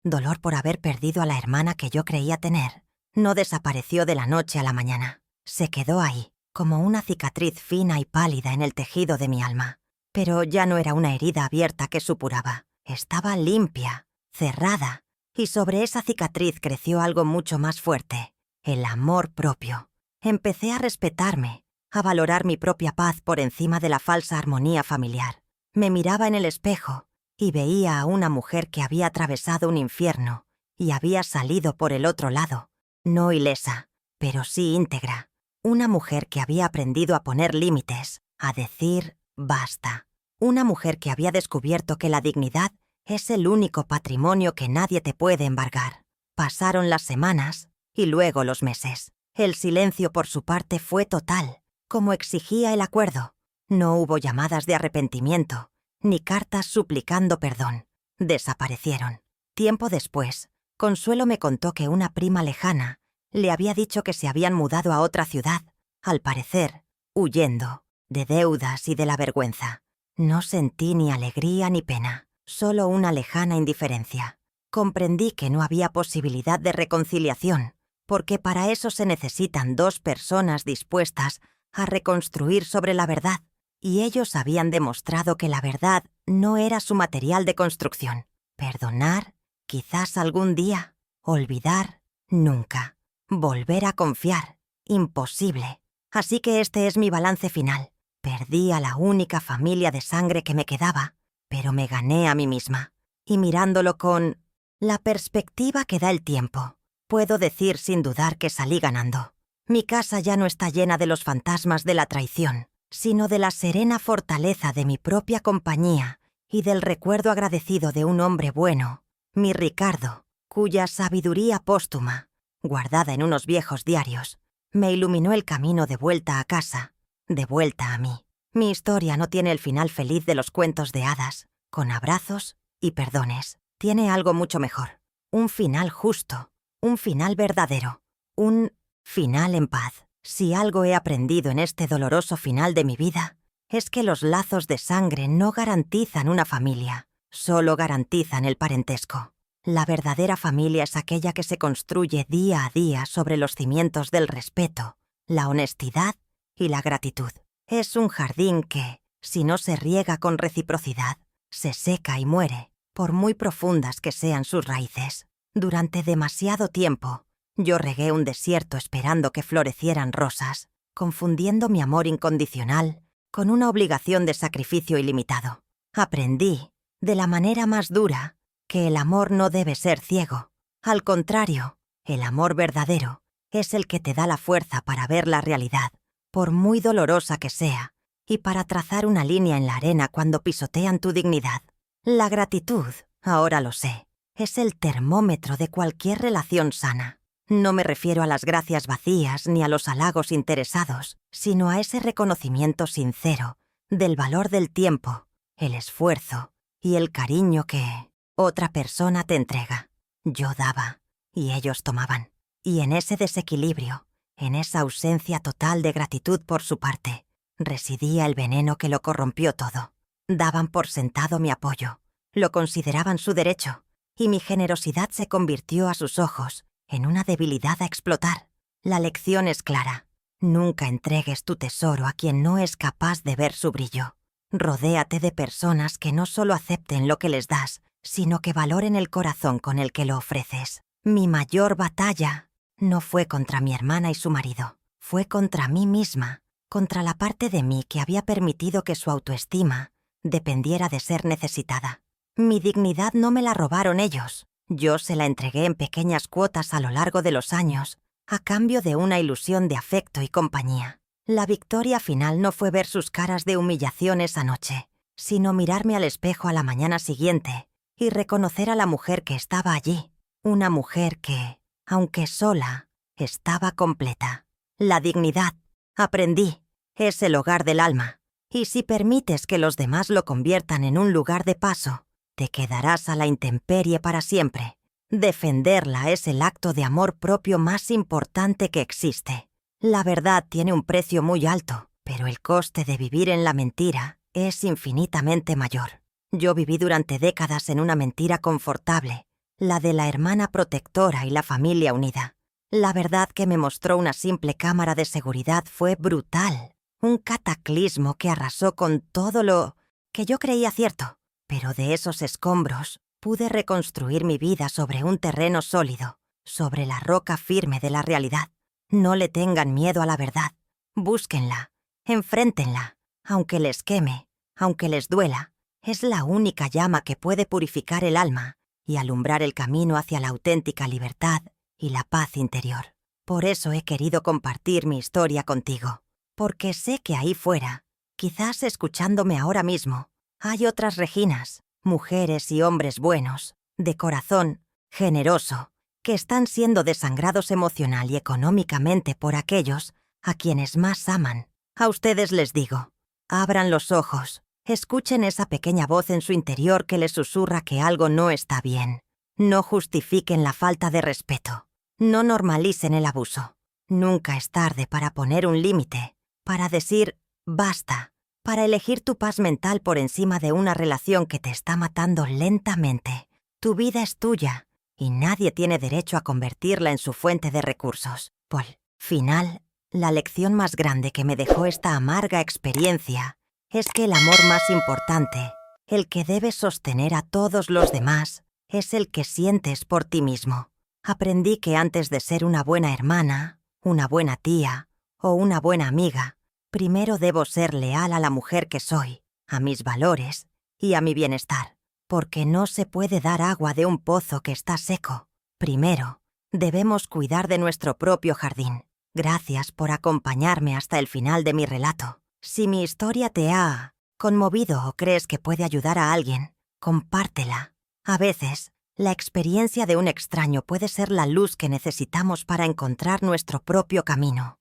S1: dolor por haber perdido a la hermana que yo creía tener no desapareció de la noche a la mañana. Se quedó ahí, como una cicatriz fina y pálida en el tejido de mi alma. Pero ya no era una herida abierta que supuraba. Estaba limpia, cerrada, y sobre esa cicatriz creció algo mucho más fuerte, el amor propio. Empecé a respetarme, a valorar mi propia paz por encima de la falsa armonía familiar. Me miraba en el espejo y veía a una mujer que había atravesado un infierno y había salido por el otro lado, no ilesa, pero sí íntegra. Una mujer que había aprendido a poner límites, a decir basta. Una mujer que había descubierto que la dignidad es el único patrimonio que nadie te puede embargar. Pasaron las semanas y luego los meses. El silencio por su parte fue total, como exigía el acuerdo. No hubo llamadas de arrepentimiento, ni cartas suplicando perdón. Desaparecieron. Tiempo después, Consuelo me contó que una prima lejana le había dicho que se habían mudado a otra ciudad, al parecer, huyendo de deudas y de la vergüenza. No sentí ni alegría ni pena, solo una lejana indiferencia. Comprendí que no había posibilidad de reconciliación, porque para eso se necesitan dos personas dispuestas a reconstruir sobre la verdad, y ellos habían demostrado que la verdad no era su material de construcción. Perdonar, quizás algún día. Olvidar, nunca. Volver a confiar, imposible. Así que este es mi balance final. Perdí a la única familia de sangre que me quedaba, pero me gané a mí misma. Y mirándolo con la perspectiva que da el tiempo, puedo decir sin dudar que salí ganando. Mi casa ya no está llena de los fantasmas de la traición, sino de la serena fortaleza de mi propia compañía y del recuerdo agradecido de un hombre bueno, mi Ricardo, cuya sabiduría póstuma, guardada en unos viejos diarios, me iluminó el camino de vuelta a casa, de vuelta a mí. Mi historia no tiene el final feliz de los cuentos de hadas, con abrazos y perdones. Tiene algo mucho mejor, un final justo, un final verdadero, un final en paz. Si algo he aprendido en este doloroso final de mi vida, es que los lazos de sangre no garantizan una familia, solo garantizan el parentesco. La verdadera familia es aquella que se construye día a día sobre los cimientos del respeto, la honestidad y la gratitud. Es un jardín que, si no se riega con reciprocidad, se seca y muere, por muy profundas que sean sus raíces. Durante demasiado tiempo, yo regué un desierto esperando que florecieran rosas, confundiendo mi amor incondicional con una obligación de sacrificio ilimitado. Aprendí, de la manera más dura, que el amor no debe ser ciego. Al contrario, el amor verdadero es el que te da la fuerza para ver la realidad, por muy dolorosa que sea, y para trazar una línea en la arena cuando pisotean tu dignidad. La gratitud, ahora lo sé, es el termómetro de cualquier relación sana. No me refiero a las gracias vacías ni a los halagos interesados, sino a ese reconocimiento sincero del valor del tiempo, el esfuerzo y el cariño que otra persona te entrega. Yo daba y ellos tomaban. Y en ese desequilibrio, en esa ausencia total de gratitud por su parte, residía el veneno que lo corrompió todo. Daban por sentado mi apoyo, lo consideraban su derecho, y mi generosidad se convirtió a sus ojos en una debilidad a explotar. La lección es clara. Nunca entregues tu tesoro a quien no es capaz de ver su brillo. Rodéate de personas que no solo acepten lo que les das, sino que valoren el corazón con el que lo ofreces. Mi mayor batalla no fue contra mi hermana y su marido, fue contra mí misma, contra la parte de mí que había permitido que su autoestima dependiera de ser necesitada. Mi dignidad no me la robaron ellos. Yo se la entregué en pequeñas cuotas a lo largo de los años, a cambio de una ilusión de afecto y compañía. La victoria final no fue ver sus caras de humillación esa noche, sino mirarme al espejo a la mañana siguiente y reconocer a la mujer que estaba allí, una mujer que, aunque sola, estaba completa. La dignidad, aprendí, es el hogar del alma, y si permites que los demás lo conviertan en un lugar de paso, te quedarás a la intemperie para siempre. Defenderla es el acto de amor propio más importante que existe. La verdad tiene un precio muy alto, pero el coste de vivir en la mentira es infinitamente mayor. Yo viví durante décadas en una mentira confortable, la de la hermana protectora y la familia unida. La verdad que me mostró una simple cámara de seguridad fue brutal, un cataclismo que arrasó con todo lo que yo creía cierto. Pero de esos escombros pude reconstruir mi vida sobre un terreno sólido, sobre la roca firme de la realidad. No le tengan miedo a la verdad. Búsquenla, enfréntenla, aunque les queme, aunque les duela. Es la única llama que puede purificar el alma y alumbrar el camino hacia la auténtica libertad y la paz interior. Por eso he querido compartir mi historia contigo, porque sé que ahí fuera, quizás escuchándome ahora mismo, hay otras Reginas, mujeres y hombres buenos, de corazón, generoso, que están siendo desangrados emocional y económicamente por aquellos a quienes más aman. A ustedes les digo, abran los ojos, escuchen esa pequeña voz en su interior que les susurra que algo no está bien. No justifiquen la falta de respeto, no normalicen el abuso. Nunca es tarde para poner un límite, para decir basta, para elegir tu paz mental por encima de una relación que te está matando lentamente. Tu vida es tuya y nadie tiene derecho a convertirla en su fuente de recursos. Por final, la lección más grande que me dejó esta amarga experiencia es que el amor más importante, el que debe sostener a todos los demás, es el que sientes por ti mismo. Aprendí que antes de ser una buena hermana, una buena tía o una buena amiga, primero debo ser leal a la mujer que soy, a mis valores y a mi bienestar, porque no se puede dar agua de un pozo que está seco. Primero, debemos cuidar de nuestro propio jardín. Gracias por acompañarme hasta el final de mi relato. Si mi historia te ha conmovido o crees que puede ayudar a alguien, compártela. A veces, la experiencia de un extraño puede ser la luz que necesitamos para encontrar nuestro propio camino.